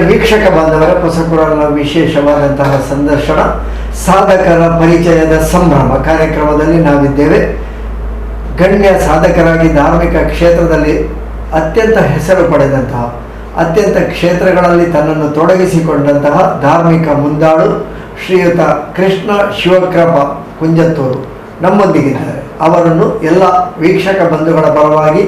ವೀಕ್ಷಕ ಬಾಂಧವರ ಹೊಸಕುರನ ವಿಶೇಷವಾದಂತಹ ಸಂದರ್ಶನ ಸಾಧಕರ ಪರಿಚಯದ ಸಂಭ್ರಮ ಕಾರ್ಯಕ್ರಮದಲ್ಲಿ ನಾವಿದ್ದೇವೆ. ಗಣ್ಯ ಸಾಧಕರಾಗಿ ಧಾರ್ಮಿಕ ಕ್ಷೇತ್ರದಲ್ಲಿ ಅತ್ಯಂತ ಹೆಸರು ಪಡೆದಂತಹ, ಅತ್ಯಂತ ಕ್ಷೇತ್ರಗಳಲ್ಲಿ ತನ್ನನ್ನು ತೊಡಗಿಸಿಕೊಂಡಂತಹ ಧಾರ್ಮಿಕ ಮುಂದಾಳು ಶ್ರೀಯುತ ಕೃಷ್ಣ ಶಿವಕೃಪ ಕುಂಜತ್ತೂರು ನಮ್ಮೊಂದಿಗಿದ್ದಾರೆ. ಅವರನ್ನು ಎಲ್ಲ ವೀಕ್ಷಕ ಬಂಧುಗಳ ಪರವಾಗಿ,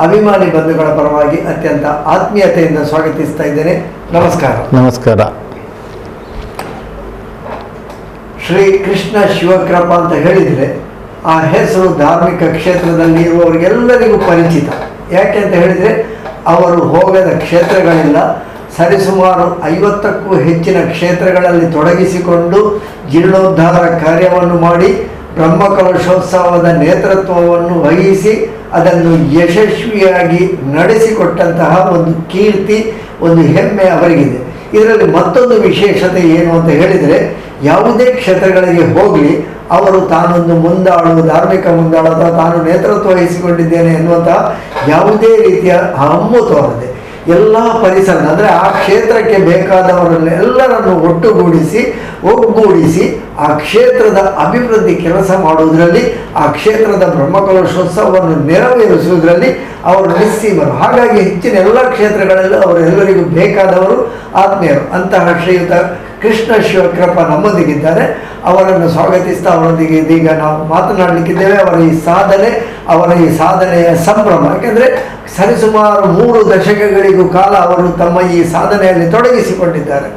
ಅಭಿಮಾನಿ ಬಂಧುಗಳ ಪರವಾಗಿ ಅತ್ಯಂತ ಆತ್ಮೀಯತೆಯಿಂದ ಸ್ವಾಗತಿಸ್ತಾ ಇದ್ದೇನೆ. ನಮಸ್ಕಾರ. ನಮಸ್ಕಾರ. ಶ್ರೀ ಕೃಷ್ಣ ಶಿವಕೃಪ ಅಂತ ಹೇಳಿದರೆ ಆ ಹೆಸರು ಧಾರ್ಮಿಕ ಕ್ಷೇತ್ರದಲ್ಲಿ ಇರುವವರಿಗೆಲ್ಲರಿಗೂ ಪರಿಚಿತ. ಯಾಕೆ ಅಂತ ಹೇಳಿದರೆ ಅವರು ಹೋಗದ ಕ್ಷೇತ್ರಗಳಿಲ್ಲ. ಸರಿಸುಮಾರು 50ಕ್ಕೂ ಹೆಚ್ಚಿನ ಕ್ಷೇತ್ರಗಳಲ್ಲಿ ತೊಡಗಿಸಿಕೊಂಡು ಜೀರ್ಣೋದ್ಧಾರ ಕಾರ್ಯವನ್ನು ಮಾಡಿ ಬ್ರಹ್ಮಕಲಶೋತ್ಸವದ ನೇತೃತ್ವವನ್ನು ವಹಿಸಿ ಅದನ್ನು ಯಶಸ್ವಿಯಾಗಿ ನಡೆಸಿಕೊಟ್ಟಂತಹ ಒಂದು ಕೀರ್ತಿ, ಒಂದು ಹೆಮ್ಮೆ ಅವರಿಗಿದೆ. ಇದರಲ್ಲಿ ಮತ್ತೊಂದು ವಿಶೇಷತೆ ಏನು ಅಂತ ಹೇಳಿದರೆ, ಯಾವುದೇ ಕ್ಷೇತ್ರಗಳಿಗೆ ಹೋಗಲಿ ಅವರು ತಾನೊಂದು ಮುಂದಾಳು, ಧಾರ್ಮಿಕ ಮುಂದಾಳು ಅಥವಾ ತಾನು ನೇತೃತ್ವ ವಹಿಸಿಕೊಂಡಿದ್ದೇನೆ ಎನ್ನುವಂತಹ ಯಾವುದೇ ರೀತಿಯ ಹಮ್ಮು ತೋರದೆ ಎಲ್ಲ ಪರಿಸರ ಅಂದರೆ ಆ ಕ್ಷೇತ್ರಕ್ಕೆ ಬೇಕಾದವರನ್ನೆಲ್ಲರನ್ನು ಒಟ್ಟುಗೂಡಿಸಿ ಆ ಕ್ಷೇತ್ರದ ಅಭಿವೃದ್ಧಿ ಕೆಲಸ ಮಾಡುವುದರಲ್ಲಿ, ಆ ಕ್ಷೇತ್ರದ ಬ್ರಹ್ಮಕಲಶೋತ್ಸವವನ್ನು ನೆರವೇರಿಸುವುದರಲ್ಲಿ ಅವರು ನಿಸ್ಸೀಮರು. ಹಾಗಾಗಿ ಹೆಚ್ಚಿನ ಎಲ್ಲ ಕ್ಷೇತ್ರಗಳಲ್ಲೂ ಅವರೆಲ್ಲರಿಗೂ ಬೇಕಾದವರು, ಆತ್ಮೀಯರು. ಅಂತಹ ಶ್ರೀಯುತ ಕೃಷ್ಣ ಶಿವಕೃಪ ನಮ್ಮೊಂದಿಗಿದ್ದಾರೆ. ಅವರನ್ನು ಸ್ವಾಗತಿಸ್ತಾ ಅವರೊಂದಿಗೆ ಇದೀಗ ನಾವು ಮಾತನಾಡಲಿಕ್ಕಿದ್ದೇವೆ. ಅವರ ಈ ಸಾಧನೆಯ ಸಂಭ್ರಮ. ಯಾಕೆಂದರೆ ಸರಿಸುಮಾರು 3 ದಶಕಗಳಿಗೂ ಕಾಲ ಅವರು ತಮ್ಮ ಈ ಸಾಧನೆಯಲ್ಲಿ ತೊಡಗಿಸಿಕೊಂಡಿದ್ದಾರೆ.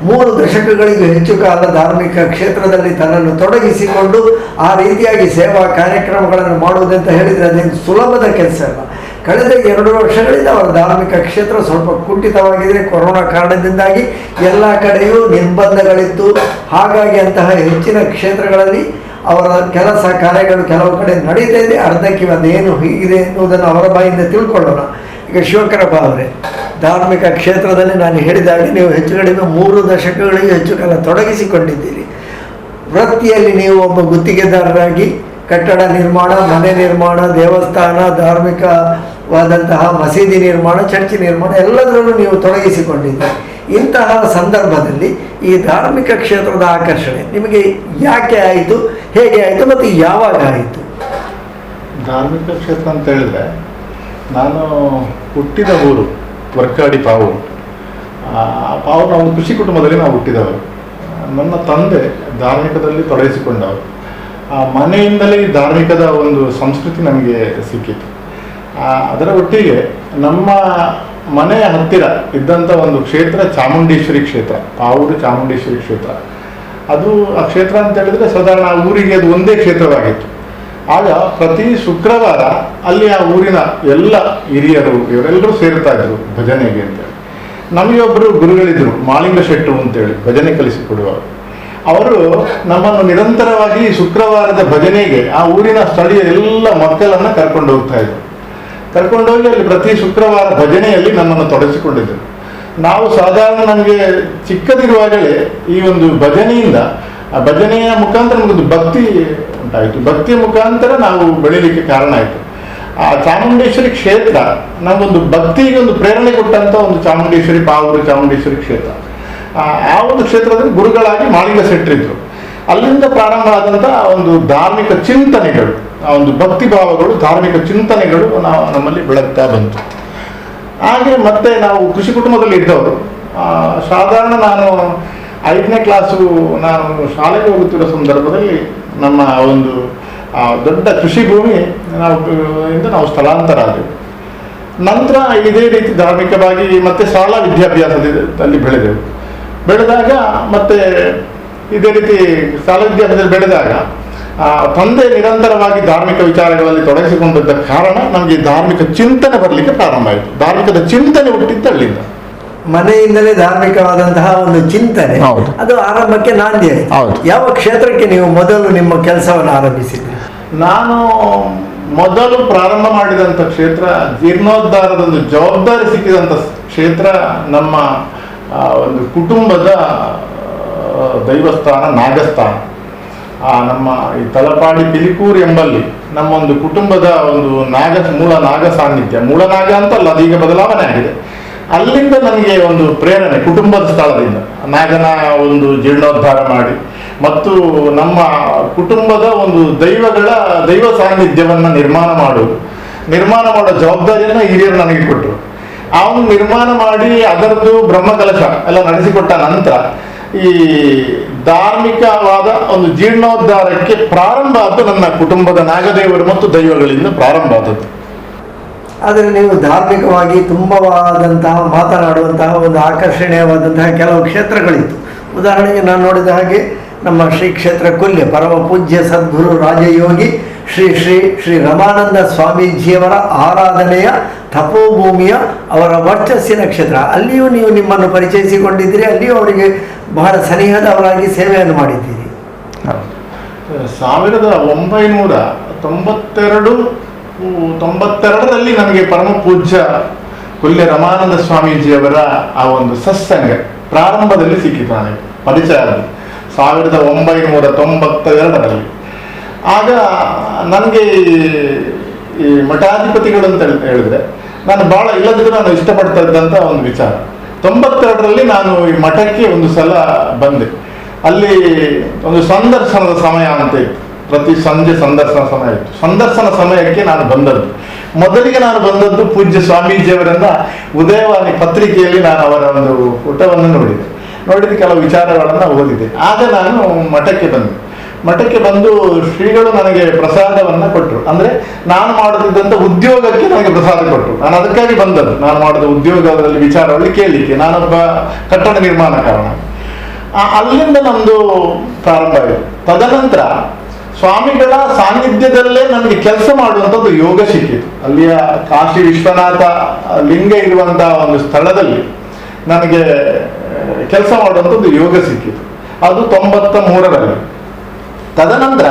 3 ದಶಕಗಳಿಗೂ ಹೆಚ್ಚು ಕಾಲ ಧಾರ್ಮಿಕ ಕ್ಷೇತ್ರದಲ್ಲಿ ತನ್ನನ್ನು ತೊಡಗಿಸಿಕೊಂಡು ಆ ರೀತಿಯಾಗಿ ಸೇವಾ ಕಾರ್ಯಕ್ರಮಗಳನ್ನು ಮಾಡುವುದಂತ ಹೇಳಿದರೆ ಅದೇನು ಸುಲಭದ ಕೆಲಸ ಅಲ್ಲ. ಕಳೆದ 2 ವರ್ಷಗಳಿಂದ ಅವರ ಧಾರ್ಮಿಕ ಕ್ಷೇತ್ರ ಸ್ವಲ್ಪ ಕುಂಠಿತವಾಗಿದೆ. ಕೊರೋನಾ ಕಾರಣದಿಂದಾಗಿ ಎಲ್ಲ ಕಡೆಯೂ ನಿರ್ಬಂಧಗಳಿತ್ತು. ಹಾಗಾಗಿ ಅಂತಹ ಹೆಚ್ಚಿನ ಕ್ಷೇತ್ರಗಳಲ್ಲಿ ಅವರ ಕೆಲಸ ಕಾರ್ಯಗಳು ಕೆಲವು ಕಡೆ ನಡೀತಾ ಇದೆ. ಅರ್ಧಕ್ಕೆ ಅದೇನು ಹೀಗಿದೆ ಎನ್ನುವುದನ್ನು ಅವರ ಬಾಯಿಂದ ತಿಳ್ಕೊಳ್ಳೋಣ. ಈಗ ಶಿವಕೃಪ ಅವರೇ, ಧಾರ್ಮಿಕ ಕ್ಷೇತ್ರದಲ್ಲಿ ನಾನು ಹೇಳಿದಾಗ ನೀವು ಹೆಚ್ಚು ಕಡಿಮೆ 3 ದಶಕಗಳಿಗೆ ಹೆಚ್ಚು ಕಾಲ ತೊಡಗಿಸಿಕೊಂಡಿದ್ದೀರಿ. ವೃತ್ತಿಯಲ್ಲಿ ನೀವು ಒಬ್ಬ ಗುತ್ತಿಗೆದಾರರಾಗಿ ಕಟ್ಟಡ ನಿರ್ಮಾಣ, ಮನೆ ನಿರ್ಮಾಣ, ದೇವಸ್ಥಾನ, ಧಾರ್ಮಿಕವಾದಂತಹ ಮಸೀದಿ ನಿರ್ಮಾಣ, ಚರ್ಚ್ ನಿರ್ಮಾಣ ಎಲ್ಲದರಲ್ಲೂ ನೀವು ತೊಡಗಿಸಿಕೊಂಡಿದ್ದೀರಿ. ಇಂತಹ ಸಂದರ್ಭದಲ್ಲಿ ಈ ಧಾರ್ಮಿಕ ಕ್ಷೇತ್ರದ ಆಕರ್ಷಣೆ ನಿಮಗೆ ಯಾಕೆ ಆಯಿತು, ಹೇಗೆ ಆಯಿತು ಮತ್ತು ಯಾವಾಗ ಆಯಿತು? ಧಾರ್ಮಿಕ ಕ್ಷೇತ್ರ ಅಂತ ಹೇಳಿದ್ರೆ, ನಾನು ಹುಟ್ಟಿದ ಊರು ವರ್ಕಾಡಿ ಪಾವೂರು. ನಾವು ಕೃಷಿ ಕುಟುಂಬದಲ್ಲಿ ನಾವು ಹುಟ್ಟಿದವರು. ನನ್ನ ತಂದೆ ಧಾರ್ಮಿಕದಲ್ಲಿ ತೊಡಗಿಸಿಕೊಂಡವರು. ಆ ಮನೆಯಿಂದಲೇ ಧಾರ್ಮಿಕದ ಒಂದು ಸಂಸ್ಕೃತಿ ನಮಗೆ ಸಿಕ್ಕಿತು. ಅದರ ಒಟ್ಟಿಗೆ ನಮ್ಮ ಮನೆಯ ಹತ್ತಿರ ಇದ್ದಂಥ ಒಂದು ಕ್ಷೇತ್ರ ಚಾಮುಂಡೇಶ್ವರಿ ಕ್ಷೇತ್ರ, ಪಾವೂರು ಚಾಮುಂಡೇಶ್ವರಿ ಕ್ಷೇತ್ರ. ಅದು ಆ ಕ್ಷೇತ್ರ ಅಂತ ಹೇಳಿದ್ರೆ ಸಾಧಾರಣ ಆ ಊರಿಗೆ ಅದು ಒಂದೇ ಕ್ಷೇತ್ರವಾಗಿತ್ತು. ಆಗ ಪ್ರತಿ ಶುಕ್ರವಾರ ಅಲ್ಲಿ ಆ ಊರಿನ ಎಲ್ಲ ಹಿರಿಯರು ಇವರೆಲ್ಲರೂ ಸೇರ್ತಾ ಇದ್ರು ಭಜನೆಗೆ ಅಂತೇಳಿ. ನಮಗೆ ಒಬ್ಬರು ಗುರುಗಳಿದ್ರು, ಮಾಳಿಂಗ ಶೆಟ್ಟರು ಅಂತೇಳಿ, ಭಜನೆ ಕಲಿಸಿಕೊಡುವರು. ಅವರು ನಮ್ಮನ್ನು ನಿರಂತರವಾಗಿ ಶುಕ್ರವಾರದ ಭಜನೆಗೆ ಆ ಊರಿನ ಸ್ಥಳೀಯ ಎಲ್ಲ ಮಕ್ಕಳನ್ನು ಕರ್ಕೊಂಡು ಹೋಗ್ತಾ ಇದ್ರು. ಕರ್ಕೊಂಡೋಗಿ ಅಲ್ಲಿ ಪ್ರತಿ ಶುಕ್ರವಾರ ಭಜನೆಯಲ್ಲಿ ನಮ್ಮನ್ನು ತೊಡಗಿಸಿಕೊಂಡಿದ್ದರು. ನಾವು ಸಾಧಾರಣ ನಮಗೆ ಚಿಕ್ಕದಿರುವಾಗಲೇ ಈ ಒಂದು ಭಜನೆಯಿಂದ, ಆ ಭಜನೆಯ ಮುಖಾಂತರ ನಮಗೊಂದು ಭಕ್ತಿ ಉಂಟಾಯಿತು. ಭಕ್ತಿಯ ಮುಖಾಂತರ ನಾವು ಬೆಳೀಲಿಕ್ಕೆ ಕಾರಣ ಆಯಿತು. ಆ ಚಾಮುಂಡೇಶ್ವರಿ ಕ್ಷೇತ್ರ ನಮಗೊಂದು ಭಕ್ತಿಗೆ ಒಂದು ಪ್ರೇರಣೆ ಕೊಟ್ಟಂಥ ಒಂದು ಚಾಮುಂಡೇಶ್ವರಿ, ಪಾವೂರು ಚಾಮುಂಡೇಶ್ವರಿ ಕ್ಷೇತ್ರ. ಆ ಒಂದು ಕ್ಷೇತ್ರದಲ್ಲಿ ಗುರುಗಳಾಗಿ ಮಾಳಿಂಗ ಶೆಟ್ಟರಿದ್ರು. ಅಲ್ಲಿಂದ ಪ್ರಾರಂಭ ಆದಂಥ ಒಂದು ಧಾರ್ಮಿಕ ಚಿಂತನೆಗಳು, ಆ ಒಂದು ಭಕ್ತಿ ಭಾವಗಳು, ಧಾರ್ಮಿಕ ಚಿಂತನೆಗಳು ನಮ್ಮಲ್ಲಿ ಬೆಳಗ್ತಾ ಬಂತು. ಹಾಗೆ ಮತ್ತೆ ನಾವು ಕೃಷಿ ಕುಟುಂಬದಲ್ಲಿ ಇದ್ದವರು. ಸಾಧಾರಣ ನಾನು 5ನೇ ಕ್ಲಾಸು ನಾನು ಶಾಲೆಗೆ ಹೋಗುತ್ತಿರೋ ಸಂದರ್ಭದಲ್ಲಿ ನಮ್ಮ ಒಂದು ದೊಡ್ಡ ಕೃಷಿ ಭೂಮಿ ನಾವು ಸ್ಥಳಾಂತರ ಆದೆವು. ನಂತರ ಇದೇ ರೀತಿ ಧಾರ್ಮಿಕವಾಗಿ ಮತ್ತೆ ಶಾಲಾ ವಿದ್ಯಾಭ್ಯಾಸದಲ್ಲಿ ಬೆಳೆದಾಗ ಮತ್ತೆ ಇದೇ ರೀತಿ ಶಾಲಾ ವಿದ್ಯಾಭ್ಯಾಸದಲ್ಲಿ ಬೆಳೆದಾಗ ತಂದೆ ನಿರಂತರವಾಗಿ ಧಾರ್ಮಿಕ ವಿಚಾರಗಳಲ್ಲಿ ತೊಡಗಿಸಿಕೊಂಡಿದ್ದ ಕಾರಣ ನಮಗೆ ಧಾರ್ಮಿಕ ಚಿಂತನೆ ಬರಲಿಕ್ಕೆ ಪ್ರಾರಂಭ ಆಯಿತು. ಧಾರ್ಮಿಕದ ಚಿಂತನೆ ಹುಟ್ಟಿದ್ದು ಅಲ್ಲಿಂದ. ಮನೆಯಿಂದಲೇ ಧಾರ್ಮಿಕವಾದಂತಹ ಒಂದು ಚಿಂತನೆ, ಅದು ಆರಂಭಕ್ಕೆ ನಾಂದಿ ಆಯಿತು. ಯಾವ ಕ್ಷೇತ್ರಕ್ಕೆ ನೀವು ಮೊದಲು ನಿಮ್ಮ ಕೆಲಸವನ್ನು ಆರಂಭಿಸಿದ್ರಿ? ನಾನು ಮೊದಲು ಪ್ರಾರಂಭ ಮಾಡಿದಂಥ ಕ್ಷೇತ್ರ, ಜೀರ್ಣೋದ್ಧಾರದ ಒಂದು ಜವಾಬ್ದಾರಿ ಸಿಕ್ಕಿದಂಥ ಕ್ಷೇತ್ರ, ನಮ್ಮ ಒಂದು ಕುಟುಂಬದ ದೈವಸ್ಥಾನ ನಾಗಸ್ಥಾನ. ನಮ್ಮ ಈ ತಲಪಾಡಿ ಪಿಲಿಕೂರು ಎಂಬಲ್ಲಿ ನಮ್ಮ ಒಂದು ಕುಟುಂಬದ ಒಂದು ಮೂಲ ನಾಗ ಸಾನ್ನಿಧ್ಯ, ಮೂಲ ನಾಗ ಅಂತಲ್ಲ, ಅದೀಗ ಬದಲಾವಣೆ ಆಗಿದೆ. ಅಲ್ಲಿಂದ ನನಗೆ ಒಂದು ಪ್ರೇರಣೆ ಕುಟುಂಬದ ಸ್ಥಳದಿಂದ ನಾಗನ ಒಂದು ಜೀರ್ಣೋದ್ಧಾರ ಮಾಡಿ ಮತ್ತು ನಮ್ಮ ಕುಟುಂಬದ ಒಂದು ದೈವ ಸಾನ್ನಿಧ್ಯವನ್ನ ನಿರ್ಮಾಣ ಮಾಡೋ ಜವಾಬ್ದಾರಿಯನ್ನ ಹಿರಿಯರು ನನಗೆ ಕೊಟ್ಟರು. ಅವನು ನಿರ್ಮಾಣ ಮಾಡಿ ಅದರದ್ದು ಬ್ರಹ್ಮಕಲಶ ಎಲ್ಲ ನಡೆಸಿಕೊಟ್ಟ ನಂತರ ಈ ಧಾರ್ಮಿಕವಾದ ಒಂದು ಜೀರ್ಣೋದ್ಧಾರಕ್ಕೆ ಪ್ರಾರಂಭ ಆದ್ದು ನನ್ನ ಕುಟುಂಬದ ನಾಗದೇವರು ಮತ್ತು ದೈವಗಳಿಂದ ಪ್ರಾರಂಭ ಆದದ್ದು. ಆದರೆ ನೀವು ಧಾರ್ಮಿಕವಾಗಿ ತುಂಬವಾದಂತಹ ಮಾತನಾಡುವಂತಹ ಒಂದು ಆಕರ್ಷಣೀಯವಾದಂತಹ ಕೆಲವು ಕ್ಷೇತ್ರಗಳಿತ್ತು. ಉದಾಹರಣೆಗೆ ನಾನು ನೋಡಿದ ಹಾಗೆ ನಮ್ಮ ಶ್ರೀ ಕ್ಷೇತ್ರ ಕೊಲ್ಯ ಪರಮ ಪೂಜ್ಯ ಸದ್ಗುರು ರಾಜಯೋಗಿ ಶ್ರೀ ಶ್ರೀ ಶ್ರೀ ರಮಾನಂದ ಸ್ವಾಮೀಜಿಯವರ ಆರಾಧನೆಯ ತಪೋಭೂಮಿಯ ಅವರ ವರ್ಚಸ್ಸಿನ ಕ್ಷೇತ್ರ. ಅಲ್ಲಿಯೂ ನೀವು ನಿಮ್ಮನ್ನು ಪರಿಚಯಿಸಿಕೊಂಡಿದ್ದೀರಿ, ಅಲ್ಲಿಯೂ ಅವರಿಗೆ ಬಹಳ ಸನಿಹದವರಾಗಿ ಸೇವೆಯನ್ನು ಮಾಡಿದ್ದೀರಿ. 1992 ನನಗೆ ಪರಮ ಪೂಜ್ಯ ಕೊಲ್ಯ ರಮಾನಂದ ಸ್ವಾಮೀಜಿಯವರ ಆ ಒಂದು ಸತ್ಸಂಗ ಪ್ರಾರಂಭದಲ್ಲಿ ಸಿಕ್ಕಿತು, ನನಗೆ ಪರಿಚಯ ಆದ 1992. ಆಗ ನನಗೆ ಈ ಮಠಾಧಿಪತಿಗಳು ಅಂತ ಹೇಳಿದ್ರೆ ನಾನು ಬಹಳ ಇಲ್ಲದಿದ್ರು ನಾನು ಇಷ್ಟಪಡ್ತಾ ಇದ್ದಂಥ ಒಂದು ವಿಚಾರ. 92 ನಾನು ಈ ಮಠಕ್ಕೆ ಒಂದು ಸಲ ಬಂದೆ. ಅಲ್ಲಿ ಒಂದು ಸಂದರ್ಶನದ ಸಮಯ ಅಂತ ಇತ್ತು, ಪ್ರತಿ ಸಂಜೆ ಸಂದರ್ಶನ ಸಮಯ ಇತ್ತು. ಸಂದರ್ಶನ ಸಮಯಕ್ಕೆ ನಾನು ಬಂದದ್ದು, ಮೊದಲಿಗೆ ನಾನು ಬಂದದ್ದು ಪೂಜ್ಯ ಸ್ವಾಮೀಜಿಯವರನ್ನ ಉದಯವಾಣಿ ಪತ್ರಿಕೆಯಲ್ಲಿ ನಾನು ಅವರ ಒಂದು ಪುಟವನ್ನು ನೋಡಿದ ಕೆಲವು ವಿಚಾರಗಳನ್ನು ಓದಿದೆ. ಆಗ ನಾನು ಮಠಕ್ಕೆ ಬಂದು ಶ್ರೀಗಳು ನನಗೆ ಪ್ರಸಾದವನ್ನ ಕೊಟ್ಟರು. ಅಂದ್ರೆ ನಾನು ಮಾಡುತ್ತಿದ್ದಂಥ ಉದ್ಯೋಗಕ್ಕೆ ನನಗೆ ಪ್ರಸಾದ ಕೊಟ್ಟರು. ನಾನು ಅದಕ್ಕಾಗಿ ಬಂದದ್ದು, ನಾನು ಮಾಡಿದ ಉದ್ಯೋಗದಲ್ಲಿ ವಿಚಾರದಲ್ಲಿ ಕೇಳಲಿಕ್ಕೆ. ನಾನೊಬ್ಬ ಕಟ್ಟಡ ನಿರ್ಮಾಣ ಕಾರಣ. ಅಲ್ಲಿಂದ ನಮ್ದು ಪ್ರಾರಂಭ ಆಯಿತು. ತದನಂತರ ಸ್ವಾಮಿಗಳ ಸಾನ್ನಿಧ್ಯದಲ್ಲೇ ನನಗೆ ಕೆಲಸ ಮಾಡುವಂಥದ್ದು ಯೋಗ ಸಿಕ್ಕಿತು. ಅಲ್ಲಿಯ ಕಾಶಿ ವಿಶ್ವನಾಥ ಲಿಂಗ ಇರುವಂತಹ ಒಂದು ಸ್ಥಳದಲ್ಲಿ ನನಗೆ ಕೆಲಸ ಮಾಡುವಂಥದ್ದು ಯೋಗ ಸಿಕ್ಕಿತು. ಅದು 93ರಲ್ಲಿ. ತದನಂತರ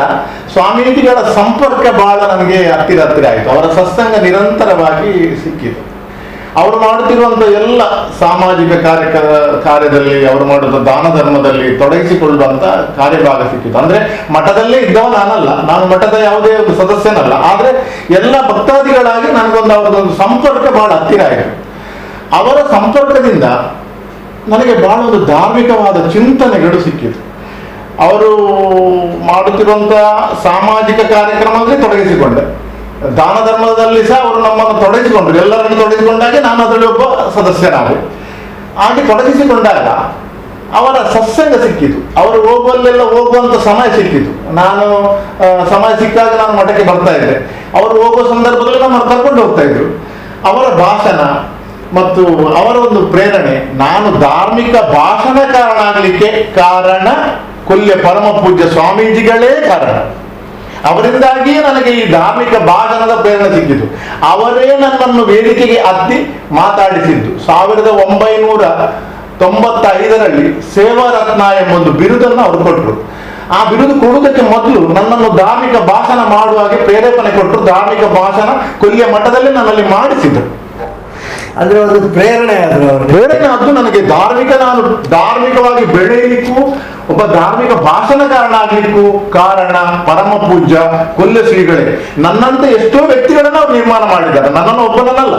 ಸ್ವಾಮೀಜಿಗಳ ಸಂಪರ್ಕ ಬಹಳ ನನಗೆ ಹತ್ತಿರ ಆಯಿತು. ಅವರ ಸತ್ಸಂಗ ನಿರಂತರವಾಗಿ ಸಿಕ್ಕಿತು. ಅವರು ಮಾಡುತ್ತಿರುವಂಥ ಎಲ್ಲ ಸಾಮಾಜಿಕ ಕಾರ್ಯದಲ್ಲಿ, ಅವರು ಮಾಡುವ ದಾನ ಧರ್ಮದಲ್ಲಿ ತೊಡಗಿಸಿಕೊಳ್ಳುವಂಥ ಕಾರ್ಯಭಾಗ ಸಿಕ್ಕಿತು. ಅಂದ್ರೆ ಮಠದಲ್ಲೇ ಇದ್ದವ ನಾನಲ್ಲ, ನಾನು ಮಠದ ಯಾವುದೇ ಒಂದು ಸದಸ್ಯನಲ್ಲ, ಆದ್ರೆ ಎಲ್ಲ ಭಕ್ತಾದಿಗಳಾಗಿ ನನಗೊಂದು ಅವರದೊಂದು ಸಂಪರ್ಕ ಬಹಳ ಹತ್ತಿರ ಆಯಿತು. ಅವರ ಸಂಪರ್ಕದಿಂದ ನನಗೆ ಬಹಳ ಒಂದು ಧಾರ್ಮಿಕವಾದ ಚಿಂತನೆಗಳು ಸಿಕ್ಕಿತು. ಅವರು ಮಾಡುತ್ತಿರುವಂತಹ ಸಾಮಾಜಿಕ ಕಾರ್ಯಕ್ರಮದಲ್ಲಿ ತೊಡಗಿಸಿಕೊಂಡೆ. ದಾನ ಧರ್ಮದಲ್ಲಿ ಸಹ ಅವರು ನಮ್ಮನ್ನು ತೊಡಗಿಸಿಕೊಂಡ್ರು. ಎಲ್ಲರನ್ನು ತೊಡಗಿಸಿಕೊಂಡಾಗ ನಾನು ಅದರಲ್ಲಿ ಒಬ್ಬ ಸದಸ್ಯನಾದೆ. ಹಾಗೆ ತೊಡಗಿಸಿಕೊಂಡಾಗ ಅವರ ಸತ್ಸಂಗ ಸಿಕ್ಕಿತು. ಅವರು ಹೋಗುವಂತ ಸಮಯ ಸಿಕ್ಕಿತು. ನಾನು ಸಮಯ ಸಿಕ್ಕಾಗ ನಾನು ಮಠಕ್ಕೆ ಬರ್ತಾ ಇದ್ದೆ. ಅವರು ಹೋಗುವ ಸಂದರ್ಭದಲ್ಲಿ ನಮ್ಮನ್ನು ಕರ್ಕೊಂಡು ಹೋಗ್ತಾ ಇದ್ರು. ಅವರ ಭಾಷಣ ಮತ್ತು ಅವರ ಒಂದು ಪ್ರೇರಣೆ, ನಾನು ಧಾರ್ಮಿಕ ಭಾಷಣಕಾರನಾಗಲಿಕ್ಕೆ ಕಾರಣ ಕೊಲ್ಯ ಪರಮ ಪೂಜ್ಯ ಸ್ವಾಮೀಜಿಗಳೇ ಕಾರಣ. ಅವರಿಂದಾಗಿಯೇ ನನಗೆ ಈ ಧಾರ್ಮಿಕ ಭಾಷಣದ ಪ್ರೇರಣೆ ಸಿಕ್ಕಿತು. ಅವರೇ ನನ್ನನ್ನು ವೇದಿಕೆಗೆ ಹತ್ತಿ ಮಾತಾಡಿಸಿದ್ದು. 1995ರಲ್ಲಿ ಸೇವಾ ರತ್ನ ಎಂಬೊಂದು ಬಿರುದನ್ನು ಅವರು ಕೊಟ್ಟರು. ಆ ಬಿರುದು ಕೊಡುವುದಕ್ಕೆ ಮೊದಲು ನನ್ನನ್ನು ಧಾರ್ಮಿಕ ಭಾಷಣ ಮಾಡುವಾಗೆ ಪ್ರೇರೇಪಣೆ ಕೊಟ್ಟರು. ಧಾರ್ಮಿಕ ಭಾಷಣ ಕೊಲ್ಯ ಮಠದಲ್ಲಿ ನನ್ನಲ್ಲಿ ಮಾಡಿಸಿದರು. ಅಂದ್ರೆ ಒಂದು ಪ್ರೇರಣೆ ಆದ್ದು ನನಗೆ. ನಾನು ಧಾರ್ಮಿಕವಾಗಿ ಬೆಳೆಯಲಿಕ್ಕೂ ಒಬ್ಬ ಧಾರ್ಮಿಕ ಭಾಷಣಕಾರನಾಗಲಿಕ್ಕೂ ಕಾರಣ ಪರಮ ಪೂಜ್ಯ ಕೊಲ್ಯ ಶ್ರೀಗಳೇ. ನನ್ನಂತೆ ಎಷ್ಟೋ ವ್ಯಕ್ತಿಗಳನ್ನ ಅವರು ನಿರ್ಮಾಣ ಮಾಡಿದ್ದಾರೆ. ನನ್ನನ್ನು ಒಬ್ಬನಲ್ಲ,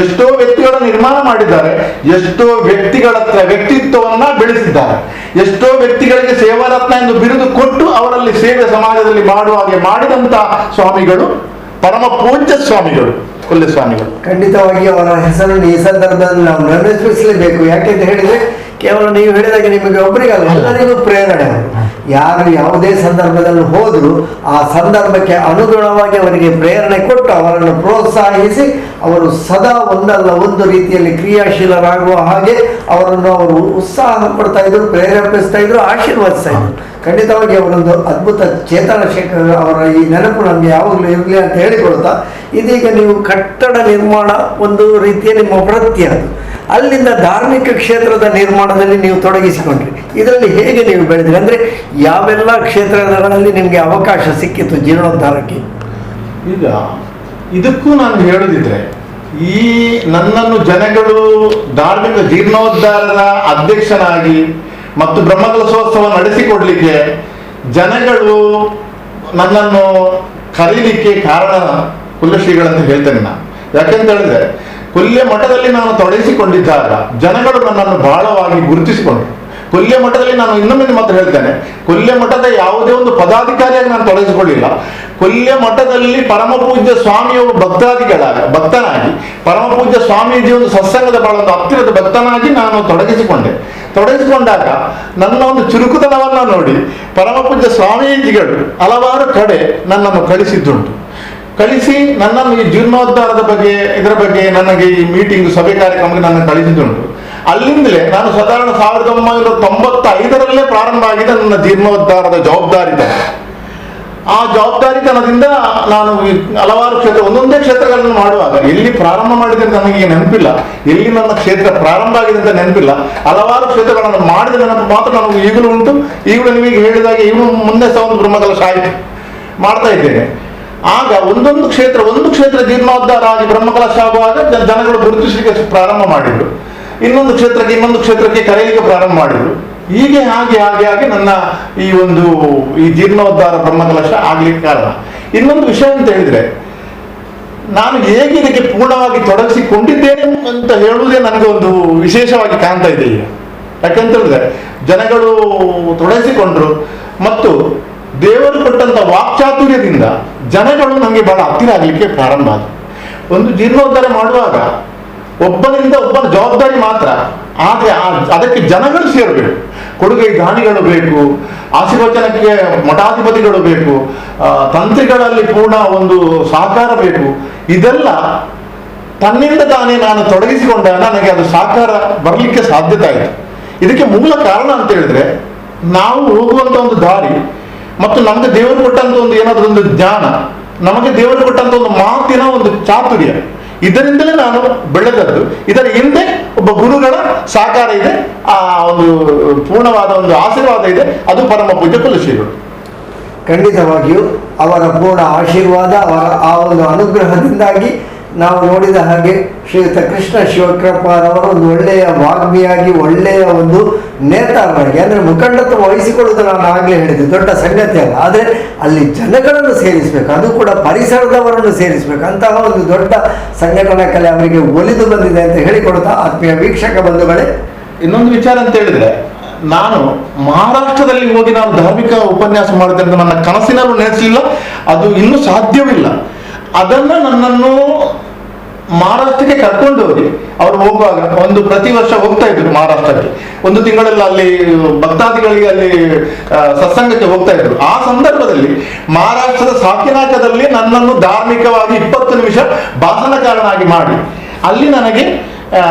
ಎಷ್ಟೋ ವ್ಯಕ್ತಿಗಳ ನಿರ್ಮಾಣ ಮಾಡಿದ್ದಾರೆ. ಎಷ್ಟೋ ವ್ಯಕ್ತಿಗಳ ವ್ಯಕ್ತಿತ್ವವನ್ನ ಬೆಳೆಸಿದ್ದಾರೆ. ಎಷ್ಟೋ ವ್ಯಕ್ತಿಗಳಿಗೆ ಸೇವಾರತ್ನ ಎಂದು ಬಿರುದು ಕೊಟ್ಟು ಅವರಲ್ಲಿ ಸೇವೆ ಸಮಾಜದಲ್ಲಿ ಮಾಡುವ ಹಾಗೆ ಮಾಡಿದಂತ ಸ್ವಾಮಿಗಳು ಪರಮ ಪೂಜ್ಯ ಸ್ವಾಮಿಗಳು, ಕೊಲ್ಯ ಸ್ವಾಮಿಗಳು. ಖಂಡಿತವಾಗಿ ಅವರ ಹೆಸರನ್ನು ಈ ಸಂದರ್ಭದಲ್ಲಿ ನಾವು ನೆನಪಿಸಲೇಬೇಕು. ಯಾಕೆಂತ ಹೇಳಿದ್ರೆ ಕೇವಲ ನೀವು ಹೇಳಿದಾಗ ನಿಮಗೆ ಒಬ್ಬರಿಗಲ್ಲ, ಎಲ್ಲರಿಗೂ ಪ್ರೇರಣೆ. ಯಾರು ಯಾವುದೇ ಸಂದರ್ಭದಲ್ಲಿ ಹೋದರೂ ಆ ಸಂದರ್ಭಕ್ಕೆ ಅನುಗುಣವಾಗಿ ಅವರಿಗೆ ಪ್ರೇರಣೆ ಕೊಟ್ಟು ಅವರನ್ನು ಪ್ರೋತ್ಸಾಹಿಸಿ ಅವರು ಸದಾ ಒಂದಲ್ಲ ಒಂದು ರೀತಿಯಲ್ಲಿ ಕ್ರಿಯಾಶೀಲರಾಗುವ ಹಾಗೆ ಅವರನ್ನು ಅವರು ಉತ್ಸಾಹ ಕೊಡ್ತಾ ಇದ್ರು, ಪ್ರೇರೇಪಿಸ್ತಾ ಇದ್ರು, ಆಶೀರ್ವದಿಸ್ತಾ ಇದ್ರು. ಖಂಡಿತವಾಗಿ ಅವರೊಂದು ಅದ್ಭುತ ಚೇತನ ಶೇಖರ ಅವರ ಈ ನೆನಪು ನಮಗೆ ಯಾವಾಗಲೂ ಇರಲಿ ಅಂತ ಹೇಳಿಕೊಳ್ತಾ, ಇದೀಗ ನೀವು ಕಟ್ಟಡ ನಿರ್ಮಾಣ ಒಂದು ರೀತಿಯ ನಿಮ್ಮ ವೃತ್ತಿ ಅದು. ಅಲ್ಲಿಂದ ಧಾರ್ಮಿಕ ಕ್ಷೇತ್ರದ ನಿರ್ಮಾಣದಲ್ಲಿ ನೀವು ತೊಡಗಿಸಿಕೊಂಡ್ರಿ. ಇದರಲ್ಲಿ ಹೇಗೆ ನೀವು ಬೆಳೆದ್ರಿ? ಅಂದರೆ ಯಾವೆಲ್ಲ ಕ್ಷೇತ್ರಗಳಲ್ಲಿ ನಿಮಗೆ ಅವಕಾಶ ಸಿಕ್ಕಿತ್ತು ಜೀರ್ಣೋದ್ಧಾರಕ್ಕೆ? ಈಗ ಇದಕ್ಕೂ ನಾನು ಹೇಳುದಿದ್ರೆ, ಈ ನನ್ನನ್ನು ಜನಗಳು ಧಾರ್ಮಿಕ ಜೀರ್ಣೋದ್ಧಾರದ ಅಧ್ಯಕ್ಷನಾಗಿ ಮತ್ತು ಬ್ರಹ್ಮಕಲಶೋತ್ಸವ ನಡೆಸಿಕೊಡ್ಲಿಕ್ಕೆ ಜನಗಳು ನನ್ನನ್ನು ಕರೀಲಿಕ್ಕೆ ಕಾರಣ ಕುಲಶ್ರೀಗಳಂತ ಹೇಳ್ತೇನೆ ನಾನು. ಯಾಕೆಂತ ಹೇಳಿದ್ರೆ, ಕೊಲ್ಲಿಯ ಮಠದಲ್ಲಿ ನಾನು ತೊಡಗಿಸಿಕೊಂಡಿದ್ದಾಗ ಜನಗಳು ನನ್ನನ್ನು ಬಹಳವಾಗಿ ಗುರುತಿಸಿಕೊಂಡರು. ಕೊಲ್ಲಿಯ ಮಠದಲ್ಲಿ ನಾನು ಇನ್ನೊಮ್ಮೆ ಮಾತ್ರ ಹೇಳ್ತೇನೆ, ಕೊಲ್ಲಿಯ ಮಠದ ಯಾವುದೇ ಒಂದು ಪದಾಧಿಕಾರಿಯಾಗಿ ನಾನು ತೊಡಗಿಸಿಕೊಳ್ಳಿಲ್ಲ. ಕೊಲ್ಲಿಯ ಮಠದಲ್ಲಿ ಪರಮ ಪೂಜ್ಯ ಸ್ವಾಮಿಯ ಭಕ್ತನಾಗಿ, ಪರಮ ಪೂಜ್ಯ ಸ್ವಾಮೀಜಿ ಒಂದು ಸತ್ಸಂಗದ ಬಹಳ ಒಂದು ಹತ್ತಿರದ ಭಕ್ತನಾಗಿ ನಾನು ತೊಡಗಿಸಿಕೊಂಡಾಗ ನನ್ನ ಒಂದು ಚುರುಕುತನವನ್ನ ನೋಡಿ ಪರಮ ಪೂಜ್ಯ ಸ್ವಾಮೀಜಿಗಳು ಹಲವಾರು ಕಡೆ ನನ್ನನ್ನು ಕಳಿಸಿ ನನ್ನನ್ನು ಈ ಜೀರ್ಣೋದ್ಧಾರದ ಬಗ್ಗೆ ಇದರ ಬಗ್ಗೆ ನನಗೆ ಈ ಮೀಟಿಂಗ್ ಸಭೆ ಕಾರ್ಯಕ್ರಮಕ್ಕೆ ನನ್ನ ಕಳಿಸಿದ್ದುಂಟು. ಅಲ್ಲಿಂದಲೇ ನಾನು ಸಾಧಾರಣ 1995 ಪ್ರಾರಂಭ ಆಗಿದೆ ನನ್ನ ಜೀರ್ಣೋದ್ಧಾರದ ಜವಾಬ್ದಾರಿತನ. ಆ ಜವಾಬ್ದಾರಿತನದಿಂದ ನಾನು ಹಲವಾರು ಒಂದೊಂದೇ ಕ್ಷೇತ್ರಗಳನ್ನು ಮಾಡುವಾಗ ಎಲ್ಲಿ ಪ್ರಾರಂಭ ಮಾಡಿದೆ ಅಂತ ನನಗೆ ನೆನಪಿಲ್ಲ, ಎಲ್ಲಿ ನನ್ನ ಕ್ಷೇತ್ರ ಪ್ರಾರಂಭ ಆಗಿದೆ ಅಂತ ನೆನಪಿಲ್ಲ. ಹಲವಾರು ಕ್ಷೇತ್ರಗಳನ್ನು ಮಾಡಿದ ನೆನಪು ಮಾತ್ರ ನನಗೆ ಈಗಲೂ ಉಂಟು. ಈಗಲೂ ನಿಮಗೆ ಹೇಳಿದಾಗ ಈಗಲೂ ಮುಂದೆ ಸಹ ಒಂದು ಬ್ರಹ್ಮಕಲಶ ಆಯ್ತು ಮಾಡ್ತಾ ಇದ್ದೇನೆ. ಆಗ ಒಂದು ಕ್ಷೇತ್ರ ಜೀರ್ಣೋದ್ಧಾರ ಆಗಿ ಬ್ರಹ್ಮಕಲಶ ಆಗುವಾಗ ಜನಗಳು ಗುರುತಿಸಲಿಕ್ಕೆ ಪ್ರಾರಂಭ ಮಾಡಿದ್ರು. ಇನ್ನೊಂದು ಕ್ಷೇತ್ರಕ್ಕೆ ಕರೆಯಲಿಕ್ಕೆ ಪ್ರಾರಂಭ ಮಾಡಿದ್ರು. ಹೀಗೆ ಹಾಗೆ ನನ್ನ ಈ ಜೀರ್ಣೋದ್ಧಾರ ಬ್ರಹ್ಮಕಲಶ ಆಗ್ಲಿಕ್ಕೆ ಕಾರಣ. ಇನ್ನೊಂದು ವಿಷಯ ಅಂತ ಹೇಳಿದ್ರೆ, ನಾನು ಹೇಗೆ ಇದಕ್ಕೆ ಪೂರ್ಣವಾಗಿ ತೊಡಗಿಸಿಕೊಂಡಿದ್ದೇನೆ ಅಂತ ಹೇಳುವುದೇ ನನಗೆ ಒಂದು ವಿಶೇಷವಾಗಿ ಕಾಣ್ತಾ ಇದೆ ಈಗ. ಯಾಕಂತ ಹೇಳಿದ್ರೆ ಜನಗಳು ತೊಡಗಿಸಿಕೊಂಡ್ರು ಮತ್ತು ದೇವರು ಕೊಟ್ಟಂತ ವಾಕ್ಚಾತುರ್ಯದಿಂದ ಜನಗಳು ನಮಗೆ ಬಹಳ ಹತ್ತಿರ ಆಗಲಿಕ್ಕೆ ಪ್ರಾರಂಭ ಆದವು. ಒಂದು ಜೀರ್ಣೋದ್ಧಾರ ಮಾಡುವಾಗ ಒಬ್ಬನ ಜವಾಬ್ದಾರಿ ಮಾತ್ರ, ಆದರೆ ಅದಕ್ಕೆ ಜನಗಳು ಸೇರಬೇಕು. ಕೊಡುಗೈ ದಾನಿಗಳು ಬೇಕು, ಆಶೀರ್ವಚನಕ್ಕೆ ಮಠಾಧಿಪತಿಗಳು ಬೇಕು, ತಂತ್ರಿಗಳಲ್ಲಿ ಪೂರ್ಣ ಒಂದು ಸಹಕಾರ ಬೇಕು. ಇದೆಲ್ಲ ತನ್ನಿಂದ ತಾನೇ ನಾನು ತೊಡಗಿಸಿಕೊಂಡಾಗ ನನಗೆ ಅದು ಸಹಕಾರ ಬರಲಿಕ್ಕೆ ಸಾಧ್ಯತೆ ಆಯಿತು. ಇದಕ್ಕೆ ಮೂಲ ಕಾರಣ ಅಂತ ಹೇಳಿದ್ರೆ, ನಾವು ಹೋಗುವಂತ ಒಂದು ದಾರಿ ಮತ್ತು ನಮಗೆ ದೇವರು ಕೊಟ್ಟಂತ ಒಂದು ಏನಾದರೂ ಒಂದು ಜ್ಞಾನ, ನಮಗೆ ದೇವರು ಕೊಟ್ಟಂತ ಒಂದು ಮಾತಿನ ಒಂದು ಚಾತುರ್ಯ, ಇದರಿಂದಲೇ ನಾನು ಬೆಳೆದದ್ದು. ಇದರ ಹಿಂದೆ ಒಬ್ಬ ಗುರುಗಳ ಸಹಕಾರ ಇದೆ, ಆ ಒಂದು ಪೂರ್ಣವಾದ ಒಂದು ಆಶೀರ್ವಾದ ಇದೆ, ಅದು ಪರಮ ಪೂಜ್ಯ ಕುಲಶ್ರೀಗಳು. ಖಂಡಿತವಾಗಿಯೂ ಅವರ ಪೂರ್ಣ ಆಶೀರ್ವಾದ, ಅವರ ಆ ಒಂದು ಅನುಗ್ರಹದಿಂದಾಗಿ ನಾವು ನೋಡಿದ ಹಾಗೆ ಶ್ರೀಯುತ ಕೃಷ್ಣ ಶಿವಕೃಪಾರವರು ಒಂದು ಒಳ್ಳೆಯ ವಾಗ್ಮಿಯಾಗಿ, ಒಳ್ಳೆಯ ಒಂದು ನೇತಾರರಾಗಿ, ಅಂದರೆ ಮುಖಂಡತ್ವ ವಹಿಸಿಕೊಳ್ಳುವುದು ನಾನು ಆಗಲೇ ಹೇಳಿದೆ, ದೊಡ್ಡ ಸಂಗತಿ ಅಲ್ಲ. ಆದರೆ ಅಲ್ಲಿ ಜನಗಳನ್ನು ಸೇರಿಸಬೇಕು, ಅದು ಕೂಡ ಪರಿಸರದವರನ್ನು ಸೇರಿಸಬೇಕು. ಅಂತಹ ಒಂದು ದೊಡ್ಡ ಸಂಘಟನಾ ಕಲೆ ಅವರಿಗೆ ಒಲಿದು ಬಂದಿದೆ ಅಂತ ಹೇಳಿಕೊಡ್ತಾ, ಆತ್ಮೀಯ ವೀಕ್ಷಕ ಬಂಧುಗಳೇ, ಇನ್ನೊಂದು ವಿಚಾರ ಅಂತ ಹೇಳಿದ್ರೆ, ನಾನು ಮಹಾರಾಷ್ಟ್ರದಲ್ಲಿ ಹೋಗಿ ನಾನು ಧಾರ್ಮಿಕ ಉಪನ್ಯಾಸ ಮಾಡಿದೆ ಅಂತ ನನ್ನ ಕನಸಿನಲ್ಲೂ ನೆನೆಸಲಿಲ್ಲ, ಅದು ಇನ್ನೂ ಸಾಧ್ಯವಿಲ್ಲ. ನನ್ನನ್ನು ಮಹಾರಾಷ್ಟ್ರಕ್ಕೆ ಕರ್ಕೊಂಡು ಹೋಗಿ ಅವರು ಹೋಗುವಾಗ ಪ್ರತಿ ವರ್ಷ ಹೋಗ್ತಾ ಇದ್ರು ಮಹಾರಾಷ್ಟ್ರಕ್ಕೆ. ಒಂದು ತಿಂಗಳಲ್ಲಿ ಅಲ್ಲಿ ಭಕ್ತಾದಿಗಳಿಗೆ ಅಲ್ಲಿ ಸತ್ಸಂಗಕ್ಕೆ ಹೋಗ್ತಾ ಇದ್ರು. ಆ ಸಂದರ್ಭದಲ್ಲಿ ಮಹಾರಾಷ್ಟ್ರದ ಸಾಕಿನಾಕದಲ್ಲಿ ನನ್ನನ್ನು ಧಾರ್ಮಿಕವಾಗಿ 20 ನಿಮಿಷ ಭಾಷಣಕಾರನಾಗಿ ಮಾಡಿ ಅಲ್ಲಿ ನನಗೆ